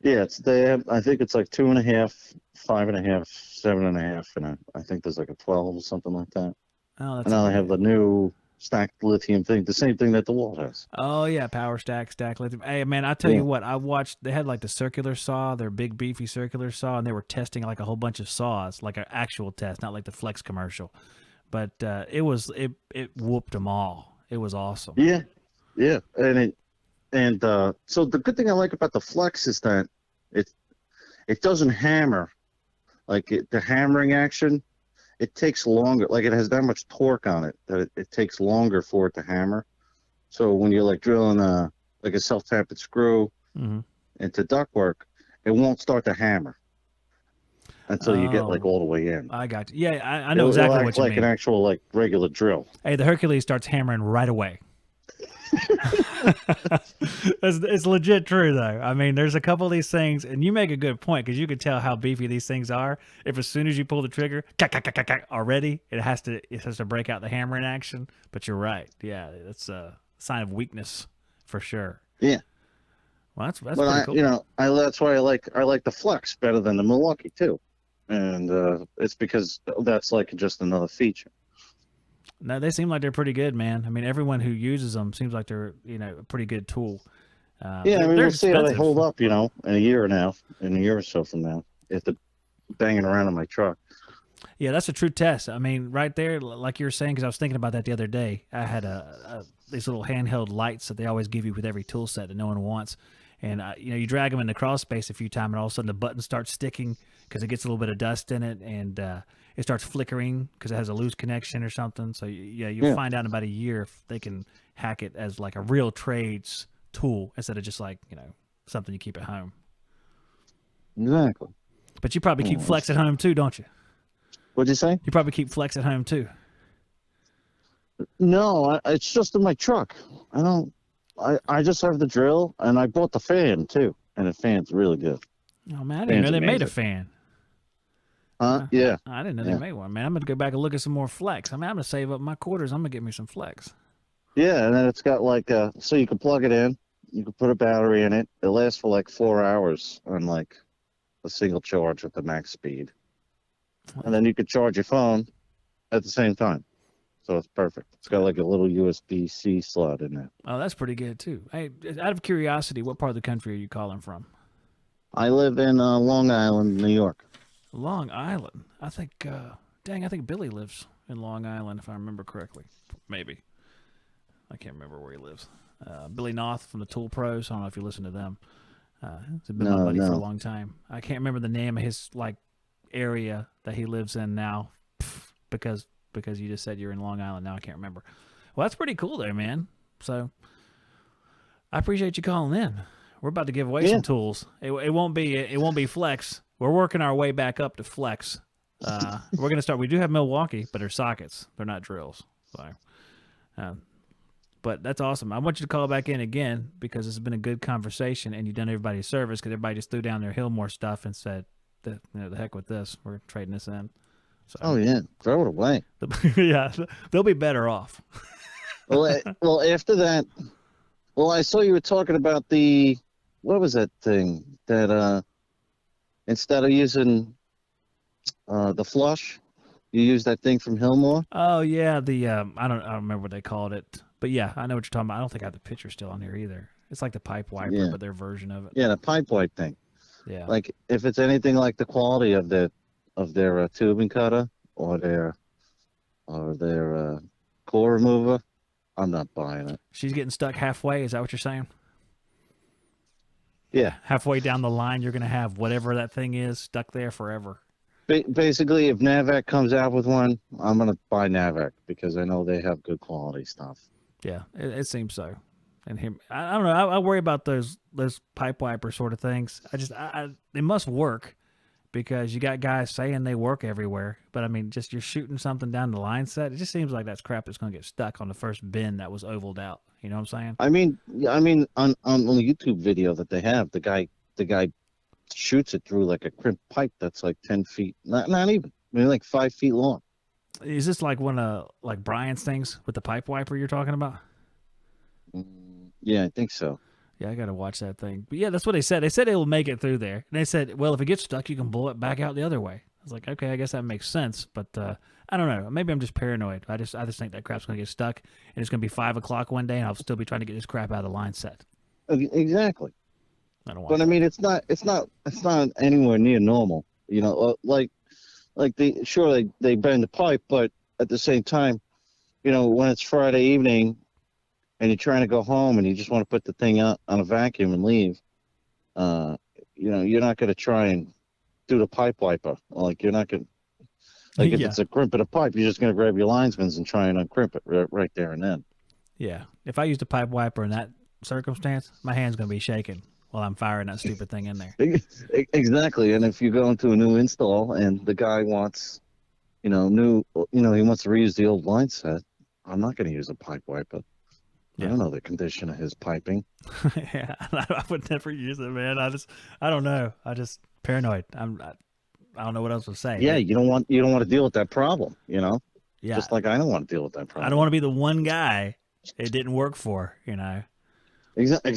Yeah, I think it's like 2.5, 5.5, 7.5, and I think there's like a 12 or something like that. Oh, that's. And now I have the new stacked lithium thing, the same thing that the wall has. Oh yeah, power stack lithium. Hey man, I tell you what, I watched. They had like the circular saw, their big beefy circular saw, and they were testing like a whole bunch of saws, like an actual test, not like the Flex commercial. But it whooped them all. It was awesome. Yeah, and so the good thing I like about the Flex is that it doesn't hammer, like the hammering action. It takes longer, like it has that much torque on it that it takes longer for it to hammer. So when you're like drilling like a self-tapping screw into ductwork, it won't start to hammer until you get like all the way in. I got you. Yeah, I know exactly what you mean. Like an actual like regular drill. Hey, the Hercules starts hammering right away. It's legit true though. I mean, there's a couple of these things, and you make a good point because you can tell how beefy these things are. If as soon as you pull the trigger, already it has to break out the hammering action. But you're right. Yeah, it's a sign of weakness for sure. Yeah. Well, that's pretty cool. That's why I like the Flex better than the Milwaukee too, and it's because that's like just another feature. No, they seem like they're pretty good, man. I mean, everyone who uses them seems like they're, a pretty good tool. We'll see how they hold up, in a year or so from now, if they're banging around in my truck. Yeah, that's a true test. I mean, right there, like you were saying, because I was thinking about that the other day. I had these little handheld lights that they always give you with every tool set that no one wants. And, you drag them in the crawl space a few times, and all of a sudden the button starts sticking because it gets a little bit of dust in it, and it starts flickering because it has a loose connection or something. So, you'll find out in about a year if they can hack it as like a real trades tool instead of just like, something you keep at home. Exactly. But you probably keep Flex at home too, don't you? What'd you say? You probably keep Flex at home too. No, it's just in my truck. I just have the drill, and I bought the fan too, and the fan's really good. Oh man, I didn't know they made a fan. Yeah. I didn't know they made one, man. I'm gonna go back and look at some more Flex. I mean, I'm gonna save up my quarters. I'm gonna get me some Flex. Yeah, and then it's got like so you can plug it in, you can put a battery in it. It lasts for like 4 hours on like a single charge at the max speed, and then you can charge your phone at the same time. So it's perfect. It's got like a little USB-C slot in there. Oh, that's pretty good too. Hey, out of curiosity, what part of the country are you calling from? I live in Long Island, New York. Long Island. I think, I think Billy lives in Long Island, if I remember correctly. Maybe. I can't remember where he lives. Billy Noth from the Tool Pros. I don't know if you listen to them. He's been my buddy for a long time. I can't remember the name of his like area that he lives in now, because you just said you're in Long Island. Now I can't remember. Well, that's pretty cool there, man. So I appreciate you calling in. We're about to give away some tools. It won't be Flex. We're working our way back up to Flex. We're gonna start. We do have Milwaukee, but they're sockets. They're not drills. So, but that's awesome. I want you to call back in again because it's been a good conversation, and you've done everybody a service because everybody just threw down their Hillmore stuff and said, "The heck with this. We're trading this in." So, oh yeah, throw it away. Yeah, they'll be better off. well, after that, I saw you were talking about what was that thing that instead of using the flush, you use that thing from Hillmore? Oh yeah, I don't remember what they called it, but yeah, I know what you're talking about. I don't think I have the picture still on here either. It's like the pipe wiper, but their version of it. Yeah, the pipe wipe thing. Yeah. Like if it's anything like the quality of their tubing cutter or their core remover, I'm not buying it. She's getting stuck halfway. Is that what you're saying? Yeah. Halfway down the line, you're going to have whatever that thing is stuck there forever. Basically, if Navac comes out with one, I'm gonna buy Navac because I know they have good quality stuff. Yeah, it seems so. And him, I don't know. I worry about those pipe wiper sort of things. They must work because you got guys saying they work everywhere. But I mean, just you're shooting something down the line set. It just seems like that's crap that's going to get stuck on the first bin that was ovaled out. You know what I'm saying? I mean, on the YouTube video that they have, the guy shoots it through like a crimped pipe that's like 10 feet, not even, maybe like 5 feet long. Is this like one of like Brian's things with the pipe wiper you're talking about? Yeah, I think so. Yeah, I got to watch that thing. But yeah, that's what they said. They said it will make it through there. And they said, well, if it gets stuck, you can blow it back out the other way. I was like, okay, I guess that makes sense. But I don't know. Maybe I'm just paranoid. I just think that crap's going to get stuck. And it's going to be 5 o'clock one day, and I'll still be trying to get this crap out of the line set. Exactly. I don't want But that. I mean, it's not anywhere near normal. You know, like they bend the pipe, but at the same time, you know, when it's Friday evening and you're trying to go home and you just want to put the thing out on a vacuum and leave, you know, you're not going to try and do the pipe wiper. Like you're not going to, like if Yeah. it's a crimp of a pipe, you're just going to grab your linesman's and try and uncrimp it right there and then. Yeah. If I used a pipe wiper in that circumstance, my hand's going to be shaking while I'm firing that stupid thing in there. Exactly. And if you go into a new install and the guy wants, he wants to reuse the old line set, I'm not going to use a pipe wiper. Yeah. I don't know the condition of his piping. Yeah, I would never use it, man. I don't know. I just paranoid. I don't know what else to say. Yeah, you don't want to deal with that problem, you know? Yeah. Just like I don't want to deal with that problem. I don't want to be the one guy it didn't work for, you know? Exactly.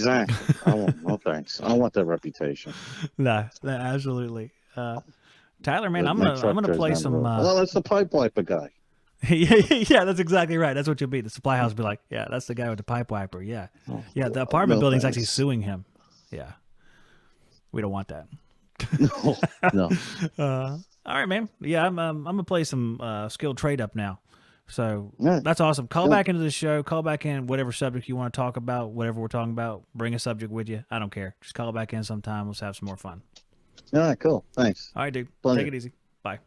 No thanks. I don't want that reputation. No, absolutely. Tyler, man, I'm My truck gonna drives play down the some. road. Well, that's the pipe wiper guy. Yeah, that's exactly right. That's what you'll be. The supply house will be like, yeah, that's the guy with the pipe wiper. Yeah, yeah. The apartment building's actually suing him. Yeah, we don't want that. No. All right, man. Yeah, I'm gonna play some skilled trade up now. So Yeah. that's awesome. Call back into the show. Call back in whatever subject you want to talk about, whatever we're talking about. Bring a subject with you. I don't care. Just call back in sometime. Let's have some more fun. All right, cool. Thanks. All right, dude. Pleasure. Take it easy. Bye.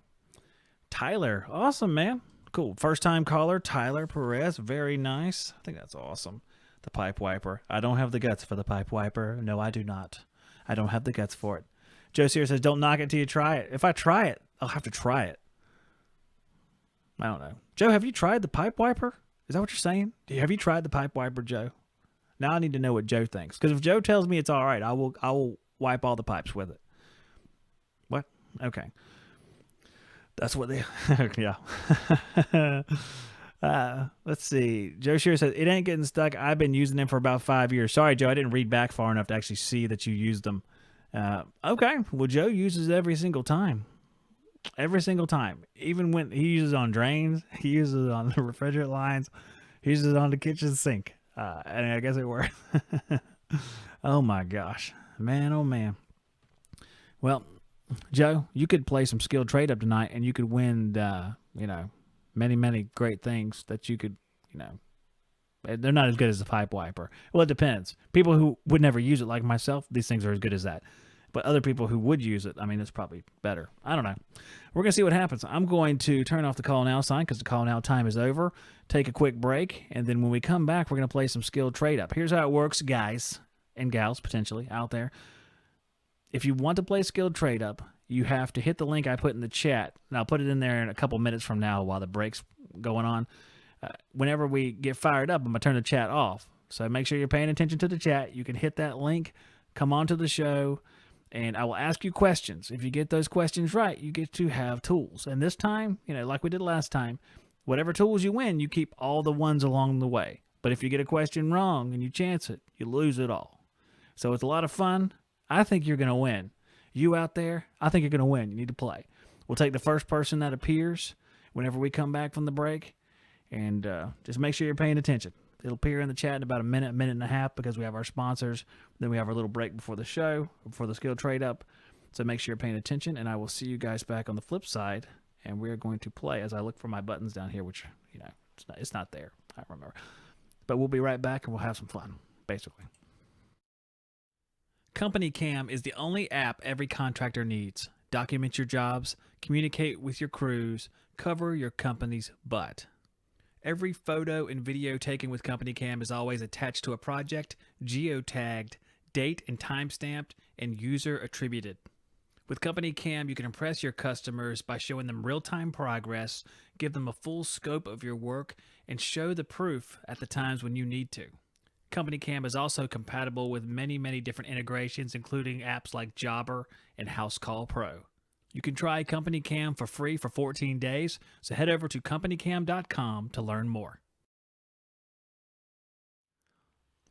Tyler. Awesome, man. Cool. First time caller, Tyler Perez. Very nice. I think that's awesome. The pipe wiper. I don't have the guts for the pipe wiper. No, I do not. I don't have the guts for it. Joe Sear says, don't knock it till you try it. If I try it, I'll have to try it. I don't know. Joe, have you tried the pipe wiper? Is that what you're saying? Have you tried the pipe wiper, Joe? Now I need to know what Joe thinks. Because if Joe tells me it's all right, I will wipe all the pipes with it. What? Okay. That's what they... yeah. Let's see. Joe Shear says, it ain't getting stuck. I've been using them for about 5 years. Sorry, Joe, I didn't read back far enough to actually see that you used them. Okay. Well, Joe uses it every single time. Every single time. Even when he uses it on drains, he uses it on the refrigerant lines, he uses it on the kitchen sink. And I guess it worked. Oh, my gosh. Man, oh, man. Well... Joe, you could play some skilled trade up tonight, and you could win, many, many great things that you could, they're not as good as the pipe wiper. Well, it depends. People who would never use it, like myself, these things are as good as that. But other people who would use it, I mean, it's probably better. I don't know. We're going to see what happens. I'm going to turn off the call now sign because the call now time is over. Take a quick break, and then when we come back, we're going to play some skilled trade up. Here's how it works, guys and gals, potentially, out there. If you want to play skilled trade up, you have to hit the link I put in the chat, and I'll put it in there in a couple minutes from now while the break's going on. Whenever we get fired up, I'm going to turn the chat off. So make sure you're paying attention to the chat. You can hit that link, come on to the show, and I will ask you questions. If you get those questions right, you get to have tools. And this time, like we did last time, whatever tools you win, you keep all the ones along the way. But if you get a question wrong and you chance it, you lose it all. So it's a lot of fun. I think you're going to win. You out there, I think you're going to win. You need to play. We'll take the first person that appears whenever we come back from the break, and just make sure you're paying attention. It'll appear in the chat in about a minute and a half because we have our sponsors. Then we have our little break before the show, before the skill trade up. So make sure you're paying attention, and I will see you guys back on the flip side, and we're going to play as I look for my buttons down here, which, it's not there. I remember. But we'll be right back, and we'll have some fun, basically. Company Cam is the only app every contractor needs. Document your jobs, communicate with your crews, cover your company's butt. Every photo and video taken with Company Cam is always attached to a project, geotagged, date and time stamped, and user attributed. With Company Cam, you can impress your customers by showing them real-time progress, give them a full scope of your work, and show the proof at the times when you need to. Company Cam is also compatible with many, many different integrations, including apps like Jobber and House Call Pro. You can try Company Cam for free for 14 days, so head over to companycam.com to learn more.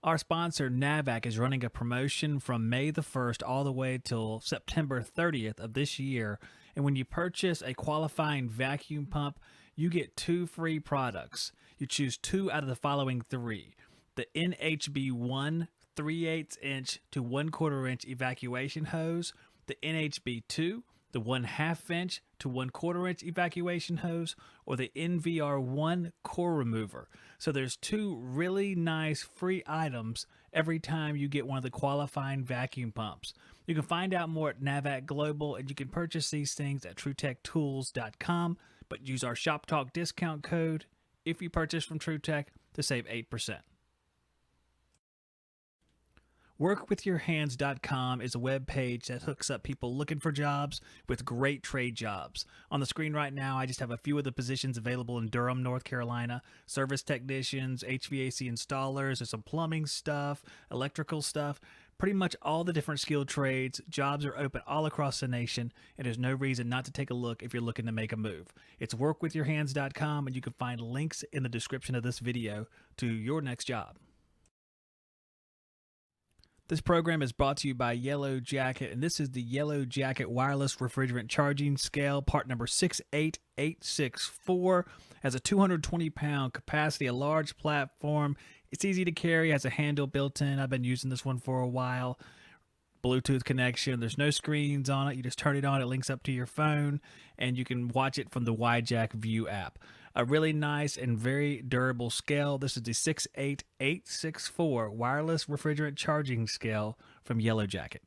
Our sponsor, NAVAC, is running a promotion from May the 1st all the way till September 30th of this year. And when you purchase a qualifying vacuum pump, you get 2 free products. You choose 2 out of the following 3. The NHB1 3/8 inch to 1/4 inch evacuation hose, the NHB2, the 1/2 inch to 1/4 inch evacuation hose, or the NVR1 core remover. So there's 2 really nice free items every time you get one of the qualifying vacuum pumps. You can find out more at NAVAC Global, and you can purchase these things at TruTechTools.com, but use our Shop Talk discount code if you purchase from TruTech to save 8%. Workwithyourhands.com is a web page that hooks up people looking for jobs with great trade jobs. On the screen right now, I just have a few of the positions available in Durham, North Carolina. Service technicians, HVAC installers, there's some plumbing stuff, electrical stuff, pretty much all the different skilled trades. Jobs are open all across the nation, and there's no reason not to take a look if you're looking to make a move. It's workwithyourhands.com, and you can find links in the description of this video to your next job. This program is brought to you by Yellow Jacket, and this is the Yellow Jacket Wireless Refrigerant Charging Scale, part number 68864. Has a 220-pound capacity, a large platform. It's easy to carry, has a handle built in. I've been using this one for a while. Bluetooth connection. There's no screens on it. You just turn it on. It links up to your phone, and you can watch it from the YJack View app. A really nice and very durable scale. This is the 68864 Wireless Refrigerant Charging Scale from Yellow Jacket.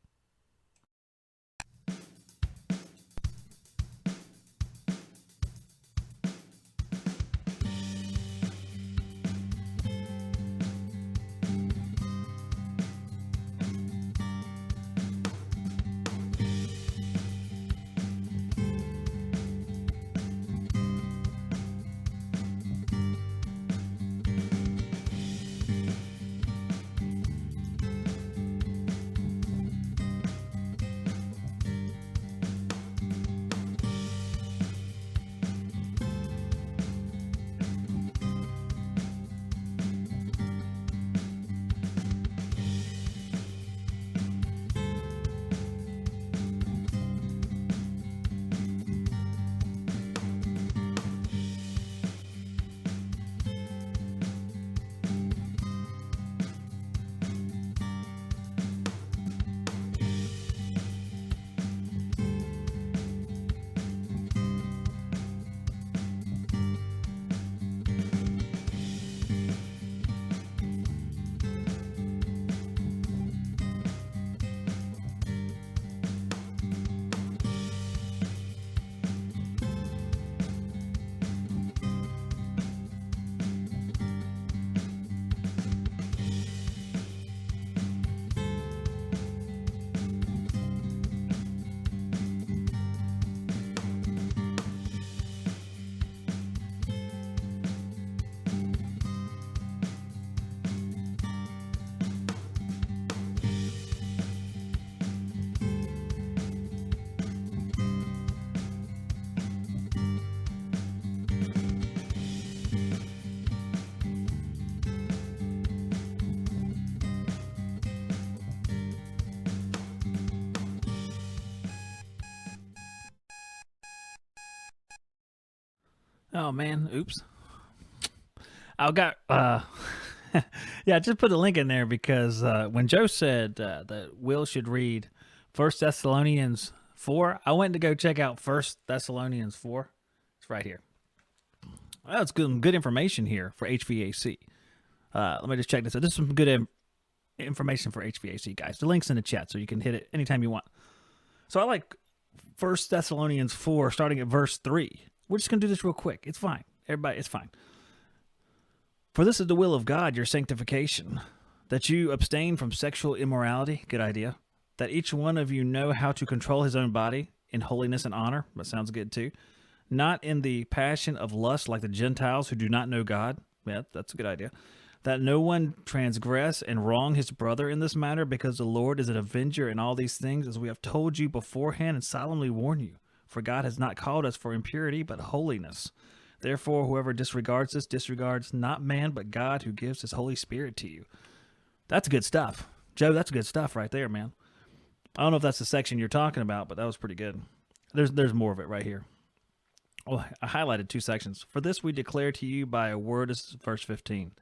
Oh man, oops. I got yeah, just put the link in there because when Joe said that Will should read 1 Thessalonians 4, I went to go check out 1 Thessalonians 4. It's right here. Well, it's good information here for HVAC. Let me just check this out. This is some good information for HVAC guys. The link's in the chat, so you can hit it anytime you want. So I like 1 Thessalonians 4, starting at verse 3. We're just going to do this real quick. It's fine. Everybody, it's fine. For this is the will of God, your sanctification, that you abstain from sexual immorality. Good idea. That each one of you know how to control his own body in holiness and honor. That sounds good too. Not in the passion of lust like the Gentiles who do not know God. Yeah, that's a good idea. That no one transgress and wrong his brother in this matter, because the Lord is an avenger in all these things, as we have told you beforehand and solemnly warn you. For God has not called us for impurity, but holiness. Therefore, whoever disregards this disregards not man, but God, who gives his Holy Spirit to you. That's good stuff. Joe, that's good stuff right there, man. I don't know if that's the section you're talking about, but that was pretty good. There's more of it right here. Oh, I highlighted 2 sections. For this we declare to you by a word, this is verse 15.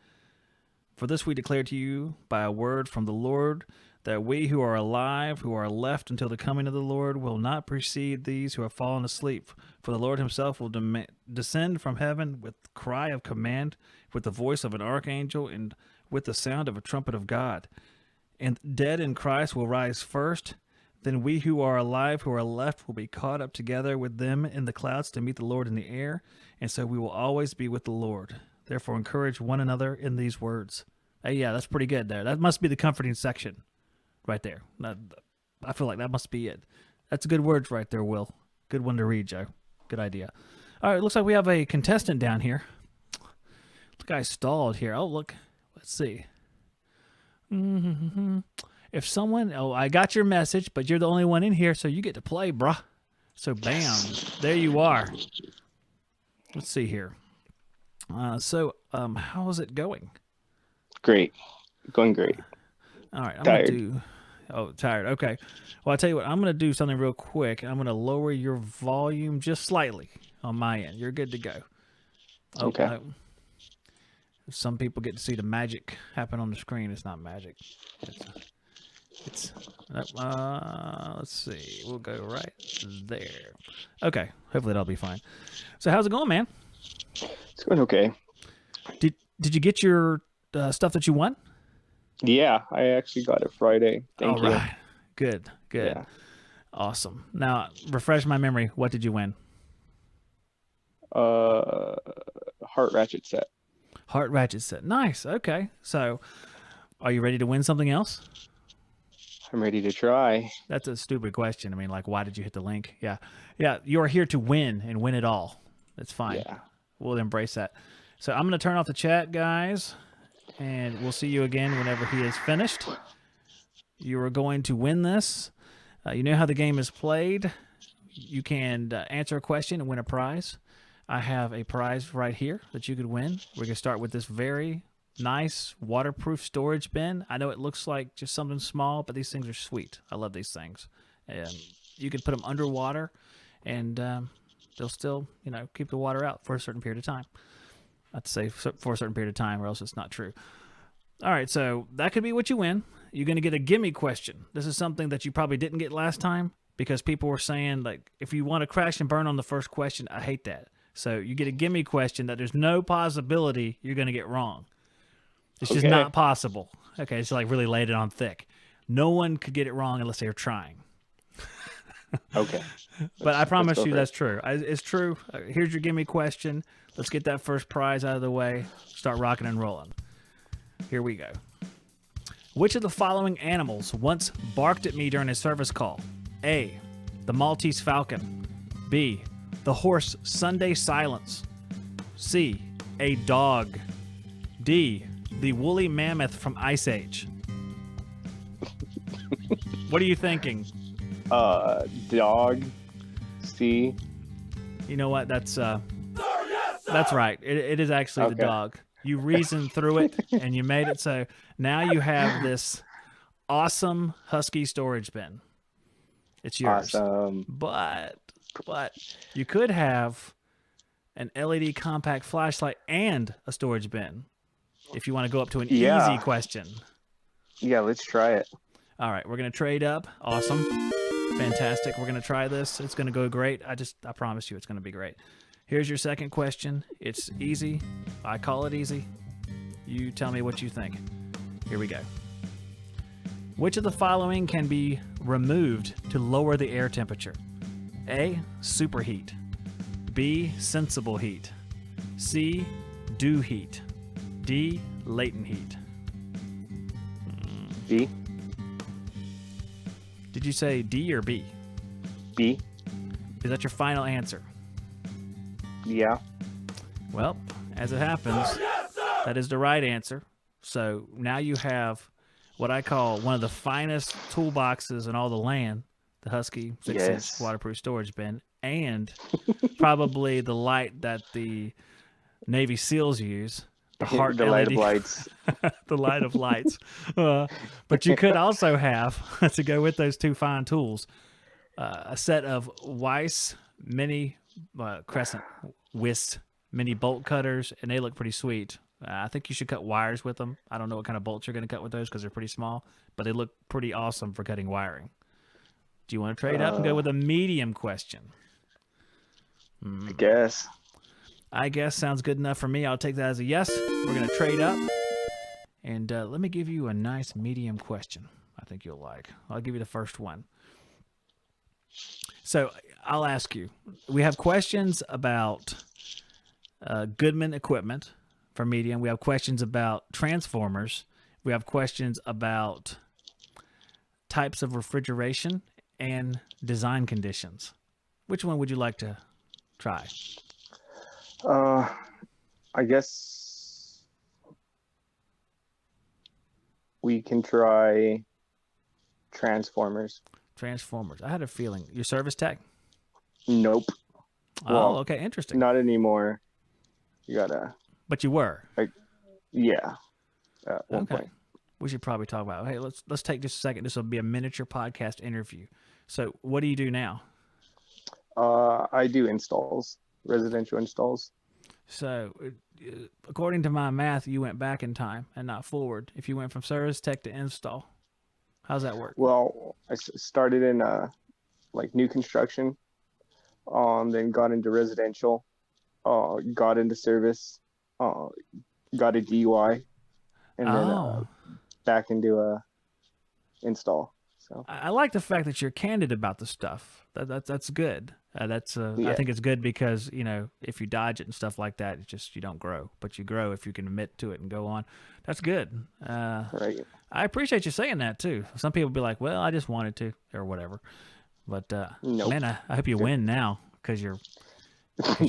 For this we declare to you by a word from the Lord, that we who are alive, who are left until the coming of the Lord, will not precede these who have fallen asleep. For the Lord himself will descend from heaven with cry of command, with the voice of an archangel, and with the sound of a trumpet of God. And dead in Christ will rise first. Then we who are alive, who are left, will be caught up together with them in the clouds to meet the Lord in the air. And so we will always be with the Lord. Therefore, encourage one another in these words. Hey, yeah, that's pretty good there. That must be the comforting section right there. I feel like that must be it. That's good words right there, Will. Good one to read, Joe. Good idea. All right, looks like we have a contestant down here. The guy stalled here. Oh, look. Let's see. If someone... Oh, I got your message, but you're the only one in here, so you get to play, bruh. So, bam. There you are. Let's see here. How is it going? Great. Going great. All right. I'm Tired. Gonna do... Oh, tired. Okay. Well, I'll tell you what. I'm going to do something real quick. I'm going to lower your volume just slightly on my end. You're good to go. Oh, Okay. Some people get to see the magic happen on the screen. It's not magic. Let's see. We'll go right there. Okay. Hopefully that'll be fine. So how's it going, man? It's going okay. Did you get your stuff that you won? Yeah, I actually got it Friday. Thank you. Right. Good. Yeah. Awesome. Now, refresh my memory. What did you win? Heart ratchet set. Heart ratchet set. Nice. Okay. So, are you ready to win something else? I'm ready to try. That's a stupid question. I mean, like, why did you hit the link? Yeah. You are here to win and win it all. That's fine. Yeah. We'll embrace that. So I'm going to turn off the chat, guys, and we'll see you again whenever he is finished. You are going to win this. You know how the game is played. You can answer a question and win a prize. I have a prize right here that you could win. We're going to start with this very nice waterproof storage bin. I know it looks like just something small, but these things are sweet. I love these things. You can put them underwater, and they'll still, keep the water out for a certain period of time. I'd say for a certain period of time, or else it's not true. All right, so that could be what you win. You're going to get a gimme question. This is something that you probably didn't get last time because people were saying, like, if you want to crash and burn on the first question, I hate that. So you get a gimme question that there's no possibility you're going to get wrong. It's just not possible. Okay, it's like really laid it on thick. No one could get it wrong unless they're trying. Okay. But I promise you that's true. It's true. Here's your gimme question. Let's get that first prize out of the way. Start rocking and rolling. Here we go. Which of the following animals once barked at me during a service call? A, the Maltese falcon. B, the horse Sunday Silence. C, a dog. D, the woolly mammoth from Ice Age. What are you thinking? Dog. C. You know what? That's right. It is actually the dog. You reasoned through it and you made it. So now you have this awesome Husky storage bin. It's yours. Awesome. But you could have an LED compact flashlight and a storage bin if you want to go up to an easy question. Yeah, let's try it. All right, we're going to trade up. Awesome. Fantastic. We're going to try this. It's going to go great. I promise you it's going to be great. Here's your second question. It's easy. I call it easy. You tell me what you think. Here we go. Which of the following can be removed to lower the air temperature? A. Superheat. B. Sensible heat. C. Dew heat. D. Latent heat. B. Did you say D or B? B. Is that your final answer? Yeah. Well, as it happens, that is the right answer. So now you have what I call one of the finest toolboxes in all the land, the Husky 6-inch Yes. waterproof storage bin, and probably the light that the Navy SEALs use, the heart The light of LED lights. the light of lights. But you could also have, to go with those two fine tools, a set of Weiss mini crescent Wist mini bolt cutters, and they look pretty sweet. I think you should cut wires with them. I don't know what kind of bolts you're going to cut with those because they're pretty small, but they look pretty awesome for cutting wiring. Do you want to trade up and go with a medium question? I guess. I guess sounds good enough for me. I'll take that as a yes. We're going to trade up. And let me give you a nice medium question I think you'll like. I'll give you the first one. So I'll ask you. We have questions about Goodman equipment for medium. We have questions about transformers. We have questions about types of refrigeration and design conditions. Which one would you like to try? I guess we can try transformers. Transformers. I had a feeling. Your service tech? Nope. Oh, Well, okay. Interesting. Not anymore. You gotta. But you were. Yeah. At one Okay. point. We should probably talk about. Hey, let's take just a second. This will be a miniature podcast interview. So, what do you do now? I do installs, residential installs. So, according to my math, you went back in time and not forward. If you went from service tech to install, how's that work? Well, I started in like new construction, then got into residential, got into service, got a DUI, and then back into a install. So I like the fact that you're candid about the stuff. That's good. I think it's good because, you know, if you dodge it and stuff like that, it's just you don't grow. But you grow if you can admit to it and go on. That's good. right. I appreciate you saying that too. Some people be like, "Well, I just wanted to," or whatever. But Nope. man, I hope you win now because you're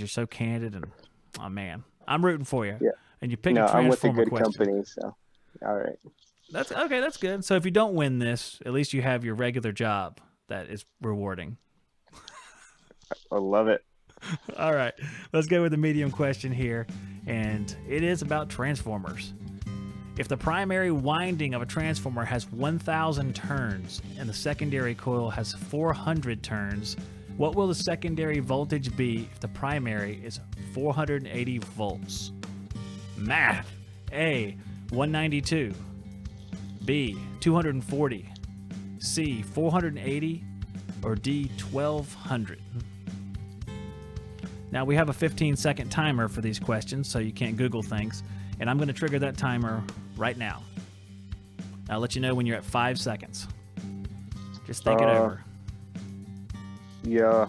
so candid and oh man, I'm rooting for you. Yeah. And you picked No, a I'm with a transformer good question. company, so all right. That's okay. That's good. So if you don't win this, at least you have your regular job that is rewarding. I love it. All right, let's go with the medium question here, and it is about transformers. If the primary winding of a transformer has 1,000 turns and the secondary coil has 400 turns, what will the secondary voltage be if the primary is 480 volts? Math. A, 192. B, 240. C, 480. Or D, 1,200. Now, we have a 15-second timer for these questions, so you can't Google things. And I'm going to trigger that timer right now. I'll let you know when you're at 5 seconds. Just think it over. Yeah.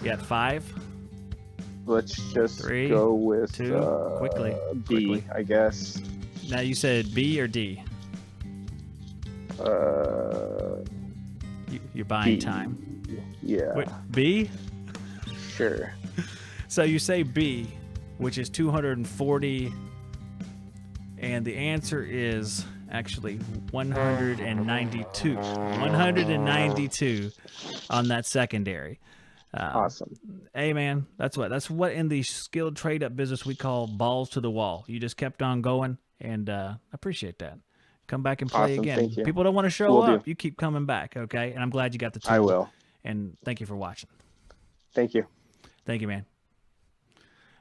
You at 5? Let's just 3, go with 2, quickly. B, I guess. Now, you said B or D? You're buying B. time. Yeah. Wait, B? Sure. So you say B, which is 240, and the answer is actually 192. 192 on that secondary. Awesome. Hey man, that's what in the skilled trade up business we call balls to the wall. You just kept on going, and I appreciate that. Come back and play Awesome, again. thank you. People don't want to show Will up. do. You keep coming back, okay? And I'm glad you got the tool. I will. And thank you for watching. Thank you. Thank you, man.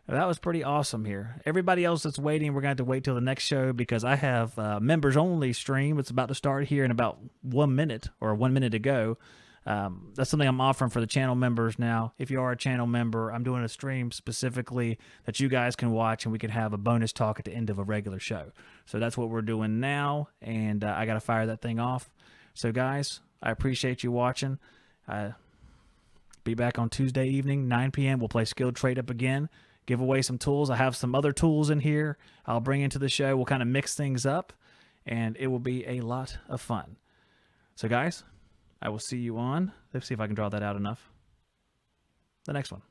That was pretty awesome here. Everybody else that's waiting, we're going to have to wait till the next show because I have members only stream. It's about to start here in about 1 minute or 1 minute to go. That's something I'm offering for the channel members now. If you are a channel member, I'm doing a stream specifically that you guys can watch, and we can have a bonus talk at the end of a regular show. So that's what we're doing now, and I got to fire that thing off. So guys, I appreciate you watching. Be back on Tuesday evening, 9 p.m. We'll play Skilled Trade Up again, give away some tools. I have some other tools in here I'll bring into the show. We'll kind of mix things up, and it will be a lot of fun. So guys, I will see you on, let's see if I can draw that out enough, the next one.